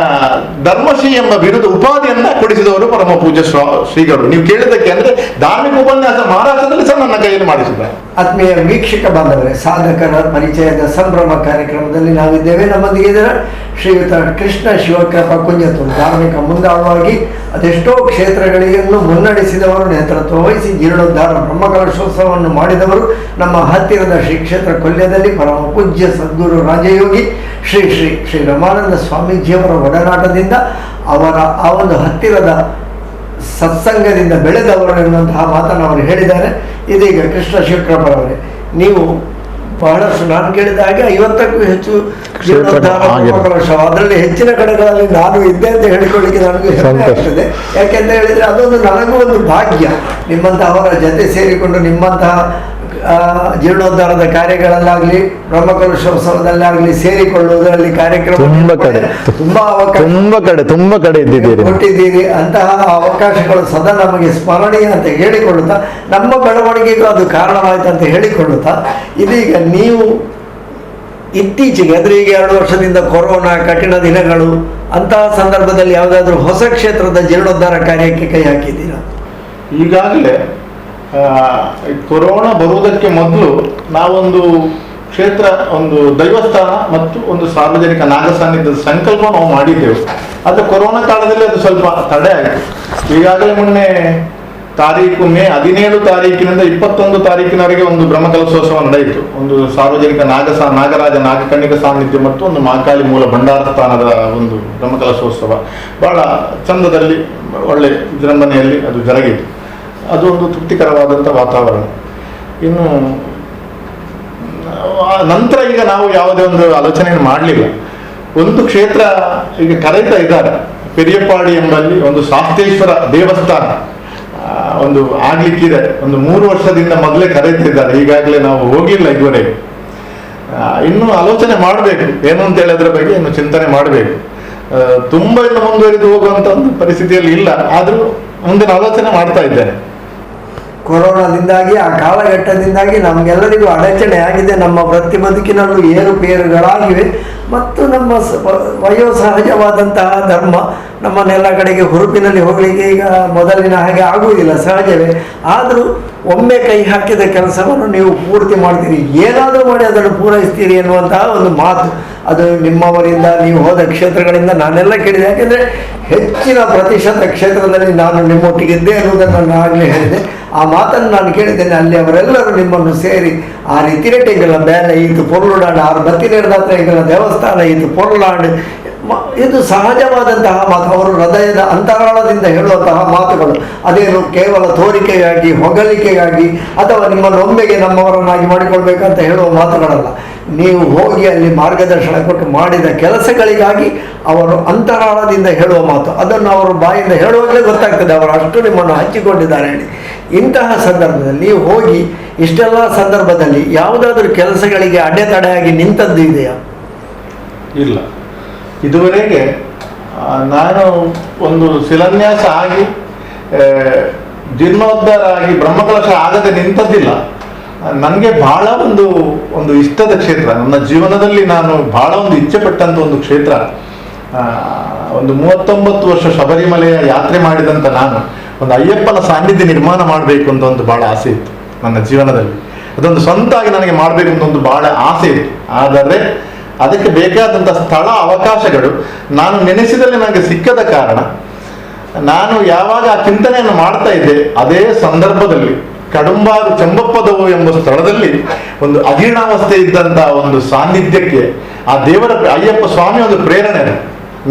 ಧರ್ಮಶ್ರೀ ಎಂಬ ಬಿರುದು ಉಪಾಧಿಯನ್ನ ಕೊಡಿಸಿದವರು ಪರಮ ಪೂಜ್ಯ ಶ್ರೀಗಳು. ನೀವು ಕೇಳಿದ್ದಕ್ಕೆ ಅಂದ್ರೆ ಧಾರ್ಮಿಕ ಉಪನ್ಯಾಸ ಮಹಾರಾಷ್ಟ್ರದಲ್ಲಿ ಸಹ ನನ್ನ ಕೈಯಲ್ಲಿ ಮಾಡಿಸಿದ್ದಾರೆ. ಆತ್ಮೀಯ ವೀಕ್ಷಕ ಬಾಂಧವರೇ, ಸಾಧಕರ ಪರಿಚಯದ ಸಂಭ್ರಮ ಕಾರ್ಯಕ್ರಮದಲ್ಲಿ ನಾವಿದ್ದೇವೆ. ನಮ್ಮೊಂದಿಗೆ ಇದರ ಶ್ರೀಯುತ ಕೃಷ್ಣ ಶಿವಕೃಪಾ ಕುಂಜತೂರು, ಧಾರ್ಮಿಕ ಮುಂದಾಳುವಾಗಿ ಅದೆಷ್ಟೋ ಕ್ಷೇತ್ರಗಳಿಗೆನ್ನು ಮುನ್ನಡೆಸಿದವರು, ನೇತೃತ್ವ ವಹಿಸಿ ಜೀರ್ಣೋದ್ಧಾರ ಬ್ರಹ್ಮಕಲಶೋತ್ಸವವನ್ನು ಮಾಡಿದವರು. ನಮ್ಮ ಹತ್ತಿರದ ಶ್ರೀ ಕ್ಷೇತ್ರ ಕೊಲ್ಯದಲ್ಲಿ ಪರಮ ಪೂಜ್ಯ ಸದ್ಗುರು ರಾಜಯೋಗಿ ಶ್ರೀ ಶ್ರೀ ಶ್ರೀ ರಮಾನಂದ ಸ್ವಾಮೀಜಿಯವರ ಒಡನಾಟದಿಂದ, ಅವರ ಆ ಒಂದು ಹತ್ತಿರದ ಸತ್ಸಂಗದಿಂದ ಬೆಳೆದವರು ಎನ್ನುವಂತಹ ಮಾತನ್ನು ಅವರು ಹೇಳಿದ್ದಾರೆ. ಇದೀಗ ಕೃಷ್ಣ ಶಿವಕೃಪರವರೇ, ನೀವು ಬಹಳಷ್ಟು ನಾನು ಕೇಳಿದ ಹಾಗೆ 50ಕ್ಕೂ ಹೆಚ್ಚು ಜೀರ್ಣೋದ್ಧಾರ, ಅದರಲ್ಲಿ ಹೆಚ್ಚಿನ ಕಡೆಗಳಲ್ಲಿ ನಾನು ಇದ್ದೆ ಅಂತ ಹೇಳಿಕೊಳ್ಳಿಕ್ಕೆ ನನಗೂ ಹೆಮ್ಮೆ ಆಗ್ತದೆ. ಯಾಕೆಂತ ಹೇಳಿದ್ರೆ ಅದೊಂದು ನನಗೂ ಒಂದು ಭಾಗ್ಯ, ನಿಮ್ಮಂತಹವರ ಜೊತೆ ಸೇರಿಕೊಂಡು ನಿಮ್ಮಂತಹ ಜೀರ್ಣೋದ್ಧಾರದ ಕಾರ್ಯಗಳಲ್ಲಾಗಲಿ ಬ್ರಹ್ಮಕಲಶೋತ್ಸವದಲ್ಲಾಗಲಿ ಸೇರಿಕೊಳ್ಳುವುದರಲ್ಲಿ ಕಾರ್ಯಕ್ರಮ ತುಂಬಾ ಕಡೆ ಇದ್ದಿದ್ದೀರಿ, ಕೊಟ್ಟಿದ್ದೀರಿ. ಅಂತಹ ಅವಕಾಶಗಳು ಸದಾ ನಮಗೆ ಸ್ಮರಣೀಯ ಅಂತ ಹೇಳಿಕೊಳ್ಳುತ್ತಾ, ನಮ್ಮ ಬೆಳವಣಿಗೆಗೂ ಅದು ಕಾರಣವಾಯಿತು ಅಂತ ಹೇಳಿಕೊಳ್ಳುತ್ತಾ, ಇದೀಗ ನೀವು ಇತ್ತೀಚೆಗೆ ಅಂದರೆ ಈಗ 2 ವರ್ಷದಿಂದ ಕೊರೋನಾ ಕಠಿಣ ದಿನಗಳು, ಅಂತಹ ಸಂದರ್ಭದಲ್ಲಿ ಯಾವುದಾದ್ರೂ ಹೊಸ ಕ್ಷೇತ್ರದ ಜೀರ್ಣೋದ್ಧಾರ ಕಾರ್ಯಕ್ಕೆ ಕೈ ಹಾಕಿದ್ದೀರಾ? ಈಗಾಗಲೇ ಕೊರೋನಾ ಬರುವುದಕ್ಕೆ ಮೊದಲು ನಾವೊಂದು ಕ್ಷೇತ್ರ, ಒಂದು ದೈವಸ್ಥಾನ ಮತ್ತು ಒಂದು ಸಾರ್ವಜನಿಕ ನಾಗ ಸಾನ್ನಿಧ್ಯದ ಸಂಕಲ್ಪ ನಾವು ಮಾಡಿದ್ದೆವು. ಆದರೆ ಕೊರೋನಾ ಕಾಲದಲ್ಲಿ ಅದು ಸ್ವಲ್ಪ ತಡೆ ಆಯಿತು. ಈಗಾಗಲೇ ಮೊನ್ನೆ ಮೇ 17 ತಾರೀಕಿನಿಂದ 21 ತಾರೀಕಿನವರೆಗೆ ಒಂದು ಬ್ರಹ್ಮಕಲಶೋತ್ಸವ ನಡೆಯಿತು. ಒಂದು ಸಾರ್ವಜನಿಕ ನಾಗರಾಜ ನಾಗಕನ್ನಿಕ ಸಾನ್ನಿಧ್ಯ ಮತ್ತು ಒಂದು ಮಹಾಕಾಳಿ ಮೂಲ ಭಂಡಾರ ಸ್ಥಾನದ ಒಂದು ಬ್ರಹ್ಮಕಲಶೋತ್ಸವ ಬಹಳ ಚಂದದಲ್ಲಿ ಒಳ್ಳೆ ವಿಜೃಂಭಣೆಯಲ್ಲಿ ಅದು ಜರುಗಿತು. ಅದು ಒಂದು ತೃಪ್ತಿಕರವಾದಂಥ ವಾತಾವರಣ. ಇನ್ನು ನಂತರ ಈಗ ನಾವು ಯಾವುದೇ ಒಂದು ಆಲೋಚನೆಯನ್ನು ಮಾಡಲಿಲ್ಲ. ಒಂದು ಕ್ಷೇತ್ರ ಈಗ ಕರೀತಾ ಇದ್ದಾರೆ, ಪೆರಿಯಪ್ಪಾಡಿ ಎಂಬಲ್ಲಿ ಒಂದು ಶಾಸ್ತೇಶ್ವರ ದೇವಸ್ಥಾನ ಒಂದು ಆಗ್ಲಿಕ್ಕಿದೆ. ಒಂದು 3 ವರ್ಷದಿಂದ ಮೊದಲೇ ಕರೀತಿದ್ದಾರೆ, ಈಗಾಗಲೇ ನಾವು ಹೋಗಿಲ್ಲ ಇದುವರೆಗೆ. ಇನ್ನು ಆಲೋಚನೆ ಮಾಡಬೇಕು, ಏನು ಅಂತ ಹೇಳೋದ್ರ ಬಗ್ಗೆ ಇನ್ನು ಚಿಂತನೆ ಮಾಡಬೇಕು. ತುಂಬ ಇನ್ನು ಮುಂದುವರಿದು ಹೋಗುವಂತ ಒಂದು ಪರಿಸ್ಥಿತಿಯಲ್ಲಿ ಇಲ್ಲ, ಆದರೂ ಮುಂದಿನ ಆಲೋಚನೆ ಮಾಡ್ತಾ ಇದ್ದೇನೆ. ಕೊರೋನಾದಿಂದಾಗಿ ಆ ಕಾಲಘಟ್ಟದಿಂದಾಗಿ ನಮಗೆಲ್ಲರಿಗೂ ಅಡಚಣೆ ಆಗಿದೆ, ನಮ್ಮ ವೃತ್ತಿ ಬದುಕಿನಲ್ಲೂ ಏರುಪೇರುಗಳಾಗಿವೆ ಮತ್ತು ನಮ್ಮ ವಯೋಸಹಜವಾದಂತಹ ಧರ್ಮ ನಮ್ಮನ್ನೆಲ್ಲ ಕಡೆಗೆ ಹುರುಪಿನಲ್ಲಿ ಹೋಗಲಿಕ್ಕೆ ಈಗ ಮೊದಲಿನ ಹಾಗೆ ಆಗುವುದಿಲ್ಲ, ಸಹಜವೇ. ಆದರೂ ಒಮ್ಮೆ ಕೈ ಹಾಕಿದ ಕೆಲಸವನ್ನು ನೀವು ಪೂರ್ತಿ ಮಾಡ್ತೀರಿ, ಏನಾದರೂ ಮಾಡಿ ಅದನ್ನು ಪೂರೈಸ್ತೀರಿ ಎನ್ನುವಂತಹ ಒಂದು ಮಾತು ಅದು ನಿಮ್ಮವರಿಂದ, ನೀವು ಹೋದ ಕ್ಷೇತ್ರಗಳಿಂದ ನಾನೆಲ್ಲ ಕೇಳಿದೆ. ಯಾಕೆಂದರೆ ಹೆಚ್ಚಿನ ಪ್ರತಿಶತ ಕ್ಷೇತ್ರದಲ್ಲಿ ನಾನು ನಿಮ್ಮೊಟ್ಟಿಗಿದ್ದೆ ಅನ್ನೋದನ್ನು ನಾನು ಆಗಲೇ ಹೇಳಿದೆ. ಆ ಮಾತನ್ನು ನಾನು ಕೇಳಿದ್ದೇನೆ. ಅಲ್ಲಿ ಅವರೆಲ್ಲರೂ ನಿಮ್ಮನ್ನು ಸೇರಿ ಆ ರೀತಿರೆಟ್ಟೆಗಳ ಮೇಲೆ ಇದು ಪೊರ್ಲುಡಾಡು 6 ಬತ್ತಿನೇರದಾತ್ರೆಗಳ ದೇವಸ್ಥಾನ ಇದು ಪೊರ್ಲಾಡು, ಇದು ಸಹಜವಾದಂತಹ ಮಾತು. ಅವರು ಹೃದಯದ ಅಂತರಾಳದಿಂದ ಹೇಳುವಂತಹ ಮಾತುಗಳು. ಅದೇನು ಕೇವಲ ತೋರಿಕೆಗಾಗಿ, ಹೊಗಳಿಕೆಗಾಗಿ ಅಥವಾ ನಿಮ್ಮನ್ನು ಒಮ್ಮೆಗೆ ನಮ್ಮವರನ್ನಾಗಿ ಮಾಡಿಕೊಳ್ಬೇಕಂತ ಹೇಳುವ ಮಾತುಗಳಲ್ಲ. ನೀವು ಹೋಗಿ ಅಲ್ಲಿ ಮಾರ್ಗದರ್ಶನ ಕೊಟ್ಟು ಮಾಡಿದ ಕೆಲಸಗಳಿಗಾಗಿ ಅವರು ಅಂತರಾಳದಿಂದ ಹೇಳುವ ಮಾತು. ಅದನ್ನು ಅವರು ಬಾಯಿಂದ ಹೇಳುವಾಗಲೇ ಗೊತ್ತಾಗ್ತದೆ ಅವರು ಅಷ್ಟು ನಿಮ್ಮನ್ನು ಹಚ್ಚಿಕೊಂಡಿದ್ದಾರೆ ಹೇಳಿ. ಇಂತಹ ಸಂದರ್ಭದಲ್ಲಿ ನೀವು ಹೋಗಿ ಇಷ್ಟೆಲ್ಲ ಸಂದರ್ಭದಲ್ಲಿ ಯಾವುದಾದ್ರೂ ಕೆಲಸಗಳಿಗೆ ಅಡೆತಡೆಯಾಗಿ ನಿಂತದ್ದು ಇದೆಯಾ? ಇಲ್ಲ, ಇದುವರೆಗೆ ನಾನು ಒಂದು ಶಿಲಾನ್ಯಾಸ ಆಗಿ ಜೀರ್ಣೋದ್ಧಾರ ಆಗಿ ಬ್ರಹ್ಮಕಲಶ ಆಗದೆ ನಿಂತದ್ದಿಲ್ಲ. ನನಗೆ ಬಹಳ ಒಂದು ಇಷ್ಟದ ಕ್ಷೇತ್ರ, ನನ್ನ ಜೀವನದಲ್ಲಿ ನಾನು ಬಹಳ ಒಂದು ಇಚ್ಛೆ ಪಟ್ಟಂತ ಒಂದು ಕ್ಷೇತ್ರ. ಒಂದು 39 ವರ್ಷ ಶಬರಿಮಲೆಯ ಯಾತ್ರೆ ಮಾಡಿದಂತ ನಾನು ಒಂದು ಅಯ್ಯಪ್ಪನ ಸಾನ್ನಿಧ್ಯ ನಿರ್ಮಾಣ ಮಾಡಬೇಕು ಅಂತ ಒಂದು ಬಹಳ ಆಸೆ ಇತ್ತು ನನ್ನ ಜೀವನದಲ್ಲಿ. ಅದೊಂದು ಸ್ವಂತಾಗಿ ನನಗೆ ಮಾಡಬೇಕು ಅಂತ ಒಂದು ಬಹಳ ಆಸೆ ಇತ್ತು. ಆದರೆ ಅದಕ್ಕೆ ಬೇಕಾದಂಥ ಸ್ಥಳ ಅವಕಾಶಗಳು ನಾನು ನೆನೆಸಿದಲ್ಲಿ ನನಗೆ ಸಿಕ್ಕದ ಕಾರಣ ನಾನು ಯಾವಾಗ ಆ ಚಿಂತನೆಯನ್ನು ಮಾಡ್ತಾ ಇದ್ದೆ, ಅದೇ ಸಂದರ್ಭದಲ್ಲಿ ಕಡುಂಬಾರು ಚೆಂಬಪ್ಪದವು ಎಂಬ ಸ್ಥಳದಲ್ಲಿ ಒಂದು ಅಜೀರ್ಣಾವಸ್ಥೆ ಇದ್ದಂಥ ಒಂದು ಸಾನ್ನಿಧ್ಯಕ್ಕೆ ಆ ದೇವರ ಅಯ್ಯಪ್ಪ ಸ್ವಾಮಿ ಒಂದು ಪ್ರೇರಣೆ.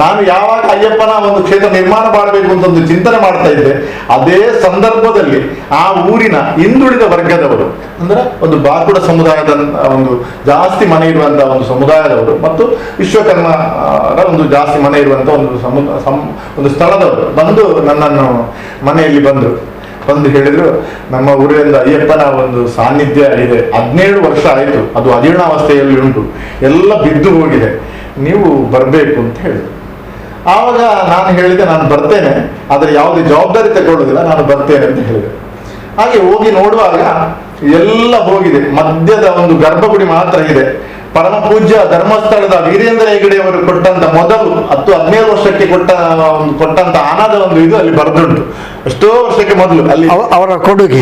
ನಾನು ಯಾವಾಗ ಅಯ್ಯಪ್ಪನ ಒಂದು ಕ್ಷೇತ್ರ ನಿರ್ಮಾಣ ಮಾಡಬೇಕು ಅಂತ ಒಂದು ಚಿಂತನೆ ಮಾಡ್ತಾ ಇದ್ದೆ, ಅದೇ ಸಂದರ್ಭದಲ್ಲಿ ಆ ಊರಿನ ಹಿಂದುಳಿದ ವರ್ಗದವರು, ಅಂದ್ರೆ ಒಂದು ಬಾಕುಡ ಸಮುದಾಯದ ಒಂದು ಜಾಸ್ತಿ ಮನೆ ಇರುವಂತಹ ಒಂದು ಸಮುದಾಯದವರು ಮತ್ತು ವಿಶ್ವಕರ್ಮರ ಒಂದು ಜಾಸ್ತಿ ಮನೆ ಇರುವಂತಹ ಒಂದು ಸ್ಥಳದವರು ಬಂದು ನನ್ನನ್ನು ಮನೆಯಲ್ಲಿ ಬಂದು ಹೇಳಿದ್ರು, ನಮ್ಮ ಊರಿಂದ ಅಯ್ಯಪ್ಪನ ಒಂದು ಸಾನ್ನಿಧ್ಯ ಇದೆ, 17 ವರ್ಷ ಆಯಿತು, ಅದು ಅಜೀರ್ಣಾವಸ್ಥೆಯಲ್ಲಿ ಉಂಟು, ಎಲ್ಲ ಬಿದ್ದು ಹೋಗಿದೆ, ನೀವು ಬರಬೇಕು ಅಂತ ಹೇಳಿದ್ರು. ಆವಾಗ ನಾನು ಹೇಳಿದೆ, ನಾನು ಬರ್ತೇನೆ, ಆದರೆ ಯಾವುದೇ ಜವಾಬ್ದಾರಿ ತಗೊಳ್ಳೋದಿಲ್ಲ, ನಾನು ಬರ್ತೇನೆ ಅಂತ ಹೇಳಿದೆ. ಹಾಗೆ ಹೋಗಿ ನೋಡುವಾಗ ಎಲ್ಲ ಹೋಗಿದೆ, ಮಧ್ಯದ ಒಂದು ಗರ್ಭಗುಡಿ ಮಾತ್ರ ಇದೆ. ಪರಮ ಪೂಜ್ಯ ಧರ್ಮಸ್ಥಳದ ವೀರೇಂದ್ರ ಹೆಗಡೆ ಅವರು ಕೊಟ್ಟಂತ ಮೊದಲು 10-15 ವರ್ಷಕ್ಕೆ ಕೊಟ್ಟಂತ ಹಣದ ಒಂದು ಇದು ಅಲ್ಲಿ ಬರೆದುಂಟು. ಎಷ್ಟೋ ವರ್ಷಕ್ಕೆ ಮೊದಲು ಅಲ್ಲಿ ಅವರ ಕೊಡುಗೆ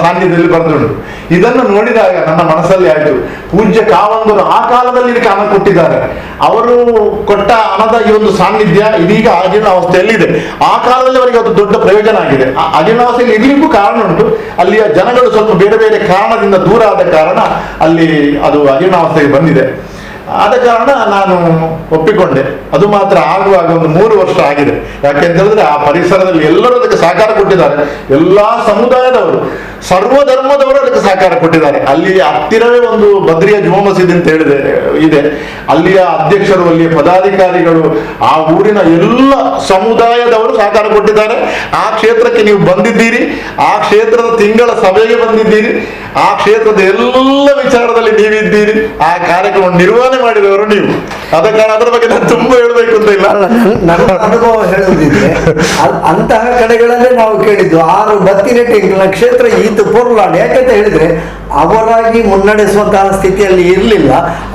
ಸಾನ್ನಿಧ್ಯದಲ್ಲಿ ಬರೆದುಂಟು. ಇದನ್ನು ನೋಡಿದಾಗ ನನ್ನ ಮನಸ್ಸಲ್ಲಿ ಆಯ್ತು, ಪೂಜ್ಯ ಕಾವಂದರು ಆ ಕಾಲದಲ್ಲಿ ಇದಕ್ಕೆ ಹಣ ಕೊಟ್ಟಿದ್ದಾರೆ, ಅವರು ಕೊಟ್ಟ ಹಣದ ಈ ಒಂದು ಸಾನ್ನಿಧ್ಯ ಇದೀಗ ಅಜೀರ್ಣಾವಸ್ಥೆಯಲ್ಲಿದೆ. ಆ ಕಾಲದಲ್ಲಿ ಅವರಿಗೆ ಅದು ದೊಡ್ಡ ಪ್ರಯೋಜನ ಆಗಿದೆ. ಅಜೀರ್ಣಾವಸ್ಥೆಯಲ್ಲಿ ಇರ್ಲಿಕ್ಕೂ ಕಾರಣ ಉಂಟು, ಅಲ್ಲಿಯ ಜನಗಳು ಸ್ವಲ್ಪ ಬೇರೆ ಬೇರೆ ಕಾರಣದಿಂದ ದೂರ ಆದ ಕಾರಣ ಅಲ್ಲಿ ಅದು ಅಜೀರ್ಣಾವಸ್ಥೆಗೆ ಬಂದಿದೆ. ಆದ ಕಾರಣ ನಾನು ಒಪ್ಪಿಕೊಂಡೆ. ಅದು ಮಾತ್ರ ಆಗುವಾಗ ಒಂದು 3 ವರ್ಷ ಆಗಿದೆ. ಯಾಕೆಂತ ಹೇಳಿದ್ರೆ ಆ ಪರಿಸರದಲ್ಲಿ ಎಲ್ಲರೂ ಅದಕ್ಕೆ ಸಹಕಾರ ಕೊಟ್ಟಿದ್ದಾರೆ, ಎಲ್ಲಾ ಸಮುದಾಯದವರು, ಸರ್ವಧರ್ಮದವರು ಅದಕ್ಕೆ ಸಹಕಾರ ಕೊಟ್ಟಿದ್ದಾರೆ. ಅಲ್ಲಿ ಹತ್ತಿರವೇ ಒಂದು ಬದ್ರಿಯ ಜುಮಾ ಮಸೀದಿ ಅಂತ ಇದೆ. ಅಲ್ಲಿಯ ಅಧ್ಯಕ್ಷರು, ಅಲ್ಲಿಯ ಪದಾಧಿಕಾರಿಗಳು, ಆ ಊರಿನ ಎಲ್ಲ ಸಮುದಾಯದವರು ಸಹಕಾರ ಕೊಟ್ಟಿದ್ದಾರೆ. ಆ ಕ್ಷೇತ್ರಕ್ಕೆ ನೀವು ಬಂದಿದ್ದೀರಿ, ಆ ಕ್ಷೇತ್ರದ ತಿಂಗಳ ಸಭೆಗೆ ಬಂದಿದ್ದೀರಿ, ಆ ಕ್ಷೇತ್ರದ ಎಲ್ಲ ವಿಚಾರದಲ್ಲಿ ನೀವಿದ್ದೀರಿ, ಆ ಕಾರ್ಯಕ್ರಮ ನಿರ್ವಹಣೆ ಮಾಡಿದವರು ನೀವು. ಆದ ಕಾರಣ ಅದರ ಬಗ್ಗೆ ನಾನು ತುಂಬಾ ಹೇಳ್ಬೇಕು ಅಂತ ಇಲ್ಲ. ನನ್ನ ಅನುಭವ ಹೇಳುವುದಿದ್ರೆ ಅಂತಹ ಕಡೆಗಳಲ್ಲೇ ನಾವು ಕೇಳಿದ್ದು 6 ಬತ್ತಿನೆಟ್ಟಿಗಳ ಕ್ಷೇತ್ರ ಈತು ಪೊರ್ಲಾಡು. ಯಾಕೆಂತ ಹೇಳಿದ್ರೆ ಅವರಾಗಿ ಮುನ್ನಡೆಸುವಂತಹ ಸ್ಥಿತಿಯಲ್ಲಿ ಇರಲಿಲ್ಲ,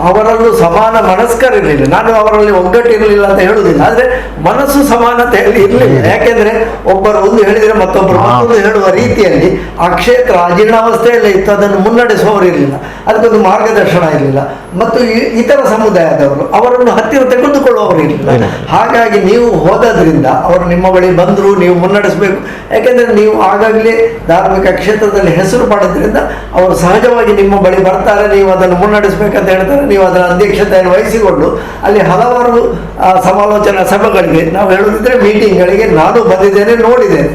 ಅವರಲ್ಲೂ ಸಮಾನ ಮನಸ್ಕರಿರಲಿಲ್ಲ. ನಾನು ಅವರಲ್ಲಿ ಒಗ್ಗಟ್ಟಿರಲಿಲ್ಲ ಅಂತ ಹೇಳುವುದಿಲ್ಲ, ಆದರೆ ಮನಸ್ಸು ಸಮಾನತೆಯಲ್ಲಿ ಇರಲಿಲ್ಲ. ಯಾಕೆಂದ್ರೆ ಒಬ್ಬರು ಒಂದು ಹೇಳಿದರೆ ಮತ್ತೊಬ್ಬರು ಮತ್ತೊಂದು ಹೇಳುವ ರೀತಿಯಲ್ಲಿ ಆ ಕ್ಷೇತ್ರ ಅಜೀರ್ಣಾವಸ್ಥೆಯಲ್ಲೇ ಇತ್ತು, ಅದನ್ನು ಮುನ್ನಡೆಸುವವರು ಇರಲಿಲ್ಲ, ಅದಕ್ಕೊಂದು ಮಾರ್ಗದರ್ಶನ ಇರಲಿಲ್ಲ. ಮತ್ತು ಇತರ ಸಮುದಾಯದವರು ಅವರನ್ನು ಹತ್ತಿರ ತೆಗೆದುಕೊಳ್ಳುವವರು ಇರಲಿಲ್ಲ. ಹಾಗಾಗಿ ನೀವು ಹೋದ್ರಿಂದ ಅವರು ನಿಮ್ಮ ಬಳಿ ಬಂದರು, ನೀವು ಮುನ್ನಡೆಸಬೇಕು. ಯಾಕೆಂದ್ರೆ ನೀವು ಆಗಾಗಲೇ ಧಾರ್ಮಿಕ ಕ್ಷೇತ್ರದಲ್ಲಿ ಹೆಸರು ಪಡೆದ್ರಿಂದ ಅವರು ಸಹಜವಾಗಿ ನಿಮ್ಮ ಬಳಿ ಬರ್ತಾರೆ, ನೀವು ಅದನ್ನು ಮುನ್ನಡೆಸಬೇಕಂತ ಹೇಳ್ತಾರೆ. ನೀವು ಅದರ ಅಧ್ಯಕ್ಷತೆಯನ್ನು ವಹಿಸಿಕೊಂಡು ಅಲ್ಲಿ ಹಲವಾರು ಸಮಾಲೋಚನಾ ಸಭೆಗಳಿಗೆ, ನಾವು ಹೇಳುತ್ತಿದ್ರೆ ಮೀಟಿಂಗ್ಗಳಿಗೆ ನಾನು ಬಂದಿದ್ದೇನೆ, ನೋಡಿದ್ದೇನೆ.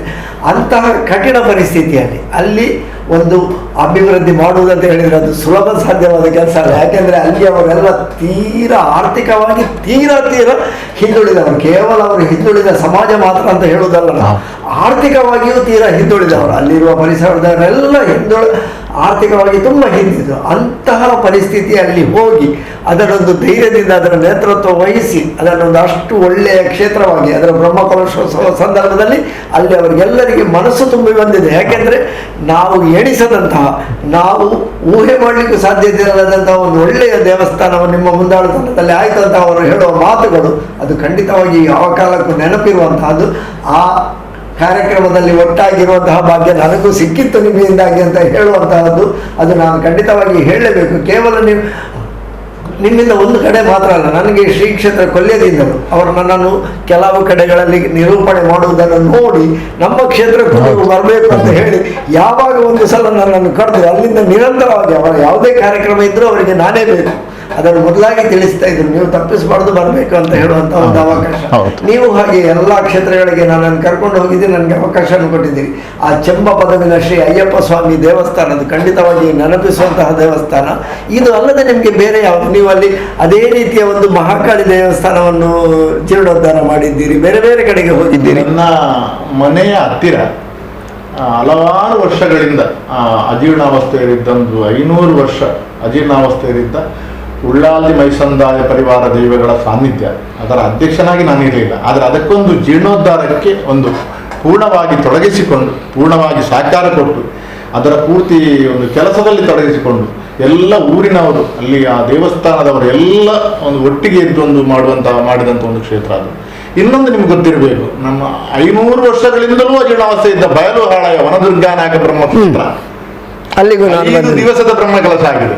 ಅಂತಹ ಕಠಿಣ ಪರಿಸ್ಥಿತಿಯಲ್ಲಿ ಅಲ್ಲಿ ಒಂದು ಅಭಿವೃದ್ಧಿ ಮಾಡುವುದಂತ ಹೇಳಿದರೆ ಅದು ಸುಲಭ ಸಾಧ್ಯವಾದ ಕೆಲಸ ಅಲ್ಲ. ಯಾಕೆಂದರೆ ಅಲ್ಲಿ ಅವರೆಲ್ಲ ತೀರಾ ಆರ್ಥಿಕವಾಗಿ ತೀರಾ ಹಿಂದುಳಿದವರು. ಕೇವಲ ಅವರು ಹಿಂದುಳಿದ ಸಮಾಜ ಮಾತ್ರ ಅಂತ ಹೇಳುವುದಲ್ಲ, ಆರ್ಥಿಕವಾಗಿಯೂ ತೀರಾ ಹಿಂದುಳಿದವರು. ಅಲ್ಲಿರುವ ಪರಿಸರದವರೆಲ್ಲ ಆರ್ಥಿಕವಾಗಿ ತುಂಬ ಹಿಂದಿದ್ದು. ಅಂತಹ ಪರಿಸ್ಥಿತಿಯಲ್ಲಿ ಹೋಗಿ ಅದನ್ನೊಂದು ಧೈರ್ಯದಿಂದ ಅದರ ನೇತೃತ್ವ ವಹಿಸಿ ಅದನ್ನೊಂದು ಅಷ್ಟು ಒಳ್ಳೆಯ ಕ್ಷೇತ್ರವಾಗಿ ಅದರ ಬ್ರಹ್ಮಕಲಶೋತ್ಸವ ಸಂದರ್ಭದಲ್ಲಿ ಅಲ್ಲಿ ಅವರಿಗೆಲ್ಲರಿಗೆ ಮನಸ್ಸು ತುಂಬಿ ಬಂದಿದೆ. ಯಾಕೆಂದರೆ ನಾವು ಎಣಿಸದಂತಹ, ನಾವು ಊಹೆ ಮಾಡಲಿಕ್ಕೂ ಸಾಧ್ಯತೆ ಇಲ್ಲದಂತಹ ಒಂದು ಒಳ್ಳೆಯ ದೇವಸ್ಥಾನವನ್ನು ನಿಮ್ಮ ಮುಂದಾಳತನದಲ್ಲಿ ಆಯಿತು ಅಂತ ಅವರು ಹೇಳುವ ಮಾತುಗಳು ಅದು ಖಂಡಿತವಾಗಿ ಯಾವ ಕಾಲಕ್ಕೂ ನೆನಪಿರುವಂತಹದ್ದು. ಆ ಕಾರ್ಯಕ್ರಮದಲ್ಲಿ ಒಟ್ಟಾಗಿರುವಂತಹ ಭಾಗ್ಯ ನನಗೂ ಸಿಕ್ಕಿತ್ತು ನಿಮ್ಮಿಂದಾಗಿ ಅಂತ ಹೇಳುವಂತಹದ್ದು ಅದು ನಾನು ಖಂಡಿತವಾಗಿ ಹೇಳಲೇಬೇಕು. ಕೇವಲ ನಿಮ್ಮಿಂದ ಒಂದು ಕಡೆ ಮಾತ್ರ ಅಲ್ಲ, ನನಗೆ ಶ್ರೀ ಕ್ಷೇತ್ರ ಕೊಲ್ಯದಿಂದಲೂ ಅವರು ನನ್ನನ್ನು ಕೆಲವು ಕಡೆಗಳಲ್ಲಿ ನಿರೂಪಣೆ ಮಾಡುವುದನ್ನು ನೋಡಿ ನಮ್ಮ ಕ್ಷೇತ್ರಕ್ಕೂ ನೀವು ಬರಬೇಕು ಅಂತ ಹೇಳಿ ಯಾವಾಗ ಒಂದು ಸಲ ನನ್ನನ್ನು ಕರೆದು ಅಲ್ಲಿಂದ ನಿರಂತರವಾಗಿ ಅವರ ಯಾವುದೇ ಕಾರ್ಯಕ್ರಮ ಇದ್ದರೂ ಅವರಿಗೆ ನಾನೇ ಬೇಕು ಅದನ್ನು ಮೊದಲಾಗಿ ತಿಳಿಸ್ತಾ ಇದ್ರು. ನೀವು ತಪ್ಪಿಸಬಾರ್ದು, ಬರಬೇಕು ಅಂತ ಹೇಳುವಂಥ ಒಂದು ಅವಕಾಶ. ನೀವು ಹಾಗೆ ಎಲ್ಲ ಕ್ಷೇತ್ರಗಳಿಗೆ ನನ್ನನ್ನು ಕರ್ಕೊಂಡು ಹೋಗಿದ್ದೀರಿ, ನನಗೆ ಅವಕಾಶವನ್ನು ಕೊಟ್ಟಿದ್ದೀರಿ. ಆ ಚೆಂಬ ಪದವಿನ ಶ್ರೀ ಅಯ್ಯಪ್ಪ ಸ್ವಾಮಿ ದೇವಸ್ಥಾನದ ಖಂಡಿತವಾಗಿ ನೆನಪಿಸುವಂತಹ ದೇವಸ್ಥಾನ ಇದು ಅಲ್ಲದೆ ನಿಮಗೆ ಬೇರೆ ಯಾವುದು? ನೀವು ಅಲ್ಲಿ ಅದೇ ರೀತಿಯ ಒಂದು ಮಹಾಕಾಳಿ ದೇವಸ್ಥಾನವನ್ನು ಜೀರ್ಣೋದ್ಧಾರ ಮಾಡಿದ್ದೀರಿ, ಬೇರೆ ಬೇರೆ ಕಡೆಗೆ ಹೋಗಿದ್ದೀರಿ. ನನ್ನ ಮನೆಯ ಹತ್ತಿರ ಹಲವಾರು ವರ್ಷಗಳಿಂದ ಅಜೀರ್ಣಾವಸ್ಥೆಯಲ್ಲಿದ್ದಂದು 500 ವರ್ಷ ಅಜೀರ್ಣಾವಸ್ಥೆಯಲ್ಲಿದ್ದ ಉಳ್ಳಾಲ್ದಿ ಮೈಸಂದಾಯ ಪರಿವಾರ ದೈವಗಳ ಸಾನ್ನಿಧ್ಯ, ಅದರ ಅಧ್ಯಕ್ಷನಾಗಿ ನಾನು ಇರಲಿಲ್ಲ. ಆದರೆ ಅದಕ್ಕೊಂದು ಜೀರ್ಣೋದ್ಧಾರಕ್ಕೆ ಒಂದು ಪೂರ್ಣವಾಗಿ ತೊಡಗಿಸಿಕೊಂಡು, ಪೂರ್ಣವಾಗಿ ಸಹಕಾರ ಕೊಟ್ಟು, ಅದರ ಪೂರ್ತಿ ಒಂದು ಕೆಲಸದಲ್ಲಿ ತೊಡಗಿಸಿಕೊಂಡು ಎಲ್ಲ ಊರಿನವರು, ಅಲ್ಲಿ ಆ ದೇವಸ್ಥಾನದವರು ಎಲ್ಲ ಒಂದು ಒಟ್ಟಿಗೆ ಇದ್ದು ಒಂದು ಮಾಡಿದಂಥ ಒಂದು ಕ್ಷೇತ್ರ ಅದು. ಇನ್ನೊಂದು ನಿಮ್ಗೆ ಗೊತ್ತಿರಬೇಕು, ನಮ್ಮ 500 ವರ್ಷಗಳಿಂದಲೂ ಅಜೀರ್ಣಾವಸ್ಥೆ ಇದ್ದ ಬಯಲು ಹಾಳೆಯ ವನದುರ್ಗಾನಾಗ ಬ್ರಹ್ಮ ಕ್ಷೇತ್ರ ಅಲ್ಲಿಗೂ 5 ದಿವಸದ ಬ್ರಹ್ಮಕಲಶ ಆಗಿದೆ.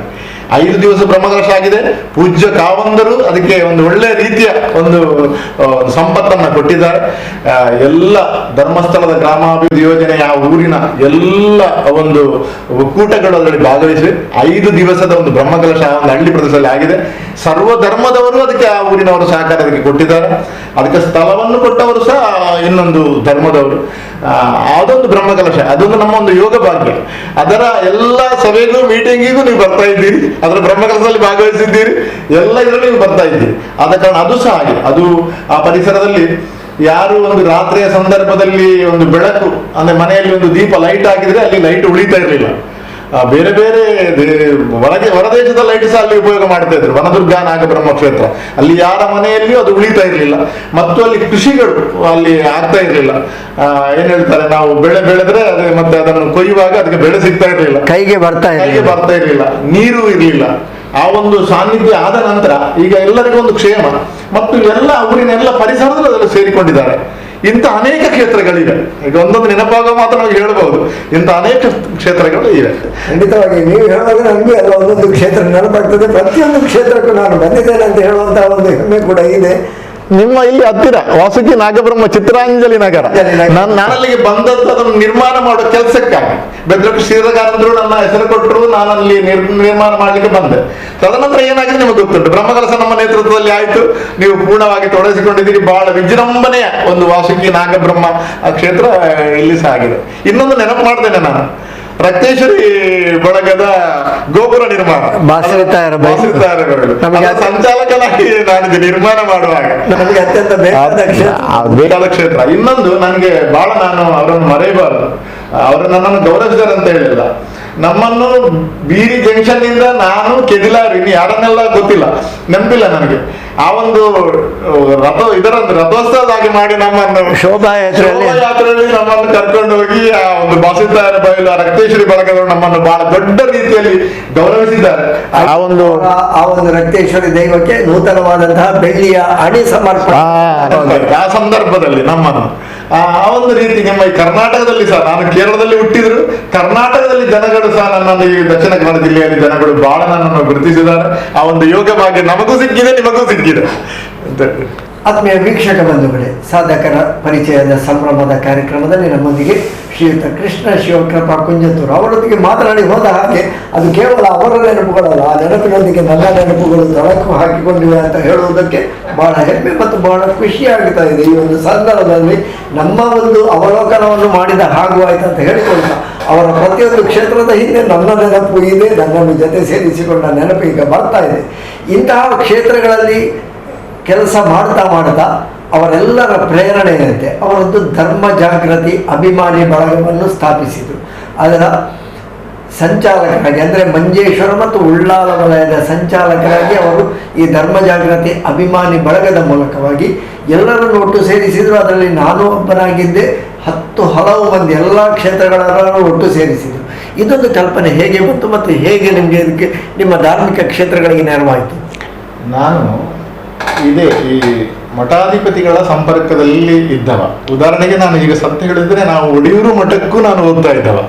5 ದಿವಸ ಬ್ರಹ್ಮಕಲಶ ಆಗಿದೆ. ಪೂಜ್ಯ ಕಾವಂದರು ಅದಕ್ಕೆ ಒಂದು ಒಳ್ಳೆ ರೀತಿಯ ಒಂದು ಸಂಪತ್ತನ್ನು ಕೊಟ್ಟಿದ್ದಾರೆ. ಎಲ್ಲ ಧರ್ಮಸ್ಥಳದ ಗ್ರಾಮಾಭಿವೃದ್ಧಿ ಯೋಜನೆಯ ಆ ಊರಿನ ಎಲ್ಲ ಒಂದು ಒಕ್ಕೂಟಗಳು ಅದರಲ್ಲಿ ಭಾಗವಹಿಸಿ 5 ದಿವಸದ ಒಂದು ಬ್ರಹ್ಮಕಲಶ ಒಂದು ಹಳ್ಳಿ ಪ್ರದೇಶದಲ್ಲಿ ಆಗಿದೆ. ಸರ್ವ ಧರ್ಮದವರು ಅದಕ್ಕೆ ಆ ಊರಿನವರು ಸಹಕಾರ ಅದಕ್ಕೆ ಕೊಟ್ಟಿದ್ದಾರೆ. ಅದಕ್ಕೆ ಸ್ಥಳವನ್ನು ಕೊಟ್ಟವರು ಸಹ ಇನ್ನೊಂದು ಧರ್ಮದವರು. ಅದೊಂದು ಬ್ರಹ್ಮಕಲಶ, ಅದೊಂದು ನಮ್ಮ ಒಂದು ಯೋಗ ಭಾಗ್ಯ. ಅದರ ಎಲ್ಲ ಸಭೆಗೂ ಮೀಟಿಂಗಿಗೂ ನೀವು ಬರ್ತಾ ಇದ್ದೀರಿ, ಅದರ ಬ್ರಹ್ಮಕಲಶದಲ್ಲಿ ಭಾಗವಹಿಸಿದ್ದೀರಿ, ಎಲ್ಲ ಇದರಲ್ಲಿ ನೀವು ಬರ್ತಾ ಇದ್ದೀರಿ. ಆದ ಕಾರಣ ಅದು ಸಹ ಹಾಗೆ. ಅದು ಆ ಪರಿಸರದಲ್ಲಿ ಯಾರು ಒಂದು ರಾತ್ರಿಯ ಸಂದರ್ಭದಲ್ಲಿ ಒಂದು ಬೆಳಕು ಅಂದ್ರೆ ಮನೆಯಲ್ಲಿ ಒಂದು ದೀಪ ಲೈಟ್ ಹಾಕಿದ್ರೆ ಅಲ್ಲಿ ಲೈಟ್ ಉಳಿತಾ ಇರಲಿಲ್ಲ. ಬೇರೆ ಬೇರೆ ಹೊರದೇಶದ ಲೈಟ್ ಸಹ ಅಲ್ಲಿ ಉಪಯೋಗ ಮಾಡ್ತಾ ಇದ್ರು. ವನದುರ್ಗಾ ನಾಗಬ್ರಹ್ಮ ಕ್ಷೇತ್ರ ಅಲ್ಲಿ ಯಾರ ಮನೆಯಲ್ಲಿಯೂ ಅದು ಉಳಿತಾ ಇರಲಿಲ್ಲ. ಮತ್ತು ಅಲ್ಲಿ ಕೃಷಿಗಳು ಅಲ್ಲಿ ಆಗ್ತಾ ಇರಲಿಲ್ಲ. ಏನ್ ಹೇಳ್ತಾರೆ, ನಾವು ಬೆಳೆದ್ರೆ ಅದೇ ಮತ್ತೆ ಅದನ್ನು ಕೊಯ್ಯುವಾಗ ಅದಕ್ಕೆ ಬೆಳೆ ಸಿಗ್ತಾ ಇರಲಿಲ್ಲ, ಕೈಗೆ ಬರ್ತಾ ಇರಲಿಲ್ಲ, ನೀರು ಇರಲಿಲ್ಲ. ಆ ಒಂದು ಸಾನ್ನಿಧ್ಯ ಆದ ನಂತರ ಈಗ ಎಲ್ಲರಿಗೂ ಒಂದು ಕ್ಷೇಮ ಮತ್ತು ಎಲ್ಲ ಊರಿನ ಎಲ್ಲ ಪರಿಸರದಲ್ಲಿ ಅದರಲ್ಲಿ ಸೇರಿಕೊಂಡಿದ್ದಾರೆ. ಇಂಥ ಅನೇಕ ಕ್ಷೇತ್ರಗಳಿವೆ. ಈಗ ಒಂದೊಂದು ನೆನಪಾಗ ಮಾತ್ರ ನಾವು ಹೇಳ್ಬಹುದು, ಇಂಥ ಅನೇಕ ಕ್ಷೇತ್ರಗಳು ಇವೆ. ಖಂಡಿತವಾಗಿ ನೀವು ಹೇಳುವಾಗ ನನಗೂ ಎಲ್ಲ ಒಂದೊಂದು ಕ್ಷೇತ್ರ ನೆನಪಾಗ್ತದೆ. ಪ್ರತಿಯೊಂದು ಕ್ಷೇತ್ರಕ್ಕೂ ನಾನು ಬಂದಿದ್ದೇನೆ ಅಂತ ಹೇಳುವಂತಹ ಒಂದು ಹೆಮ್ಮೆ ಕೂಡ ಇದೆ. ನಿಮ್ಮ ಇಲ್ಲಿ ಹತ್ತಿರ ವಾಸುಕಿ ನಾಗಬ್ರಹ್ಮ ಚಿತ್ರಾಂಜಲಿ ನಗರ, ನಾನಲ್ಲಿಗೆ ಬಂದದ್ದು ಅದನ್ನು ನಿರ್ಮಾಣ ಮಾಡುವ ಕೆಲಸಕ್ಕಾಗಿ. ಬೆದ್ರಕ್ಕೆ ಶ್ರೀರಗಾನಂದರು ನನ್ನ ಹೆಸರು ಕೊಟ್ಟರು, ನಾನಲ್ಲಿ ನಿರ್ಮಾಣ ಮಾಡ್ಲಿಕ್ಕೆ ಬಂದೆ. ತದನಂತರ ಏನಾಗಿದೆ ನಿಮಗೆ ಗೊತ್ತುಂಟು, ಬ್ರಹ್ಮಕಲಶ ನಮ್ಮ ನೇತೃತ್ವದಲ್ಲಿ ಆಯ್ತು. ನೀವು ಪೂರ್ಣವಾಗಿ ತೊಡಗಿಸಿಕೊಂಡಿದ್ದೀರಿ. ಬಹಳ ವಿಜೃಂಭಣೆಯ ಒಂದು ವಾಸುಕಿ ನಾಗಬ್ರಹ್ಮ ಕ್ಷೇತ್ರ ಇಲ್ಲಿ ಸಹ ಆಗಿದೆ. ಇನ್ನೊಂದು ನೆನಪು ಮಾಡ್ತೇನೆ ನಾನು, ರಕ್ತೇಶ್ವರಿ ಬಳಗದ ಗೋಪುರ ನಿರ್ಮಾಣ, ಸಂಚಾಲಕನಾಗಿ ನಾನು ನಿರ್ಮಾಣ ಮಾಡುವಾಗ ನಮಗೆ ಅತ್ಯಂತ ಬೇಕಾದ ಕ್ಷೇತ್ರ. ಇನ್ನೊಂದು ನನಗೆ ಬಹಳ, ನಾನು ಅವರನ್ನು ಮರೆಯಬಾರದು, ಅವರು ನನ್ನನ್ನು ಗೌರವಿಸಿದ್ದಾರೆ ಅಂತ ಹೇಳಿಲ್ಲ. ನಮ್ಮನ್ನು ಬೀರಿ ಜಂಕ್ಷನ್ ನಿಂದ ನಾನು ಕೆದಿಲಾರಿ, ಇನ್ನು ಯಾರನ್ನೆಲ್ಲ ಗೊತ್ತಿಲ್ಲ, ನೆನಪಿಲ್ಲ ನನಗೆ. ಆ ಒಂದು ರಥೋತ್ಸವದಾಗಿ ಮಾಡಿ ನಮ್ಮನ್ನು ಶೋಭಾಯಾತ್ರೆಯಲ್ಲಿ ನಮ್ಮನ್ನು ಕರ್ಕೊಂಡು ಹೋಗಿ ಆ ಒಂದು ಬಾಸಿದ್ದಾರ ಬಯಲು ರಕ್ತೇಶ್ವರಿ ಬಳಗದವರು ನಮ್ಮನ್ನು ಬಹಳ ದೊಡ್ಡ ರೀತಿಯಲ್ಲಿ ಗೌರವಿಸಿದ್ದಾರೆ. ಆ ಒಂದು ರಕ್ತೇಶ್ವರಿ ದೈವಕ್ಕೆ ನೂತನವಾದಂತಹ ಬೆಳ್ಳಿಯ ಅಣಿ ಸಮರ್ಪಣೆ ಆ ಸಂದರ್ಭದಲ್ಲಿ ನಮ್ಮನ್ನು ಆ ಒಂದು ರೀತಿ ನಿಮ್ಮ ಈ ಕರ್ನಾಟಕದಲ್ಲಿ ಸಹ, ನಾನು ಕೇರಳದಲ್ಲಿ ಹುಟ್ಟಿದ್ರು, ಕರ್ನಾಟಕದಲ್ಲಿ ಜನಗಳು ಸಹ ನನ್ನನ್ನು ಈ ದಕ್ಷಿಣ ಕನ್ನಡ ಜಿಲ್ಲೆಯಲ್ಲಿ ಜನಗಳು ಬಹಳ ನನ್ನನ್ನು ಗುರುತಿಸಿದ್ದಾರೆ. ಆ ಒಂದು ಯೋಗ ಭಾಗ್ಯ ನಮಗೂ ಸಿಕ್ಕಿದೆ, ನಿಮಗೂ ಸಿಕ್ಕಿದೆ. ಆತ್ಮೀಯ ವೀಕ್ಷಕ ಬಂಧುಗಳೇ, ಸಾಧಕರ ಪರಿಚಯದ ಸಂಭ್ರಮದ ಕಾರ್ಯಕ್ರಮದಲ್ಲಿ ನಮ್ಮೊಂದಿಗೆ ಶ್ರೀಯುತ ಕೃಷ್ಣ ಶಿವಕೃಪಾ ಕುಂಜತ್ತೂರು ಅವರೊಂದಿಗೆ ಮಾತನಾಡಿ ಹೋದ ಹಾಗೆ ಅದು ಕೇವಲ ಅವರ ನೆನಪುಗಳಲ್ಲ, ಆ ನೆನಪಿನೊಂದಿಗೆ ನನ್ನ ನೆನಪುಗಳು ತೊಳಕು ಹಾಕಿಕೊಂಡಿವೆ ಅಂತ ಹೇಳುವುದಕ್ಕೆ ಬಹಳ ಹೆಮ್ಮೆ ಮತ್ತು ಬಹಳ ಖುಷಿಯಾಗ್ತಾ ಇದೆ. ಈ ಒಂದು ಸಂದರ್ಭದಲ್ಲಿ ನಮ್ಮ ಒಂದು ಅವಲೋಕನವನ್ನು ಮಾಡಿದ ಹಾಗೂ ಆಯ್ತು ಅಂತ ಹೇಳಿಕೊಳ್ತಾ ಅವರ ಪ್ರತಿಯೊಂದು ಕ್ಷೇತ್ರದ ಹಿಂದೆ ನನ್ನ ನೆನಪು ಇದೆ, ನನ್ನನ್ನು ಜೊತೆ ಸೇರಿಸಿಕೊಂಡ ನೆನಪು ಈಗ ಬರ್ತಾ ಇದೆ. ಇಂತಹ ಕ್ಷೇತ್ರಗಳಲ್ಲಿ ಕೆಲಸ ಮಾಡ್ತಾ ಮಾಡ್ತಾ ಅವರೆಲ್ಲರ ಪ್ರೇರಣೆಯಂತೆ ಅವರೊಂದು ಧರ್ಮ ಜಾಗೃತಿ ಅಭಿಮಾನಿ ಬಳಗವನ್ನು ಸ್ಥಾಪಿಸಿದರು. ಅದರ ಸಂಚಾಲಕರಾಗಿ ಅಂದರೆ ಮಂಜೇಶ್ವರ ಮತ್ತು ಉಳ್ಳಾಲ ವಲಯದ ಸಂಚಾಲಕರಾಗಿ ಅವರು ಈ ಧರ್ಮ ಜಾಗೃತಿ ಅಭಿಮಾನಿ ಬಳಗದ ಮೂಲಕವಾಗಿ ಎಲ್ಲರನ್ನು ಒಟ್ಟು ಸೇರಿಸಿದರು. ಅದರಲ್ಲಿ ನಾನು ಒಬ್ಬನಾಗಿದ್ದೆ. 10 ಹಲವು ಮಂದಿ ಎಲ್ಲ ಕ್ಷೇತ್ರಗಳನ್ನು ಒಟ್ಟು ಸೇರಿಸಿದರು. ಇದೊಂದು ಕಲ್ಪನೆ ಹೇಗೆ ಬಂತು ಮತ್ತು ಹೇಗೆ ನಿಮಗೆ ಇದಕ್ಕೆ ನಿಮ್ಮ ಧಾರ್ಮಿಕ ಕ್ಷೇತ್ರಗಳಿಗೆ ನೆರವಾಯಿತು? ನಾನು ಇದೇ ಈ ಮಠಾಧಿಪತಿಗಳ ಸಂಪರ್ಕದಲ್ಲಿ ಇದ್ದವ. ಉದಾಹರಣೆಗೆ ನಾನು ಈಗ ಸತ್ಯ ಹೇಳಿದ್ರೆ, ನಾವು ಒಡಿಯೂರು ಮಠಕ್ಕೂ ನಾನು ಹೋಗ್ತಾ ಇದ್ದವ.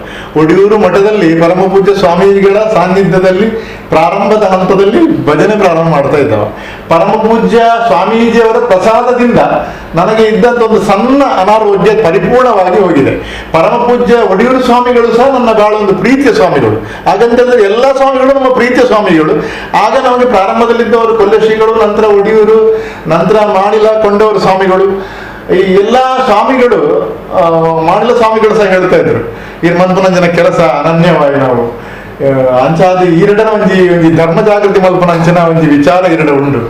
ಒಡಿಯೂರು ಮಠದಲ್ಲಿ ಪರಮ ಪೂಜ್ಯ ಸ್ವಾಮೀಜಿಗಳ ಸಾನ್ನಿಧ್ಯದಲ್ಲಿ ಪ್ರಾರಂಭದ ಹಂತದಲ್ಲಿ ಭಜನೆ ಪ್ರಾರಂಭ ಮಾಡ್ತಾ ಇದ್ದವ. ಪರಮ ಪೂಜ್ಯ ಸ್ವಾಮೀಜಿಯವರ ಪ್ರಸಾದದಿಂದ ನನಗೆ ಇದ್ದಂಥ ಒಂದು ಸಣ್ಣ ಅನಾರೋಗ್ಯ ಪರಿಪೂರ್ಣವಾಗಿ ಹೋಗಿದೆ. ಪರಮ ಪೂಜ್ಯ ಒಡಿಯೂರು ಸ್ವಾಮಿಗಳು ಸಹ ನನ್ನ ಬಹಳ ಒಂದು ಪ್ರೀತಿಯ ಸ್ವಾಮಿಗಳು. ಹಾಗಂತಂದ್ರೆ ಎಲ್ಲ ಸ್ವಾಮಿಗಳು ನಮ್ಮ ಪ್ರೀತಿಯ ಸ್ವಾಮಿಗಳು. ಆಗ ನಮಗೆ ಪ್ರಾರಂಭದಲ್ಲಿದ್ದವರು ಕೊಲ್ಲೆಶ್ರೀಗಳು, ನಂತರ ಒಡಿಯೂರು, ನಂತರ ಮಾಡಿಲ ಕೊಂಡವರು ಸ್ವಾಮಿಗಳು, ಈ ಎಲ್ಲ ಸ್ವಾಮಿಗಳು, ಮಾಡಿಲ ಸ್ವಾಮಿಗಳು ಸಹ ಹೇಳ್ತಾ ಇದ್ರು, ಈ ಮನ್ಪುನಂಜನ ಕೆಲಸ ಅನನ್ಯವಾಗಿ ನಾವು ಅಂಚಾದ ಈರಡನ ಒಂಜಿ ಧರ್ಮ ಜಾಗೃತಿ ಮಲ್ಪನ ಅಂಚನ ಒಂಜಿ ವಿಚಾರ ಎರಡ ಉಂಡು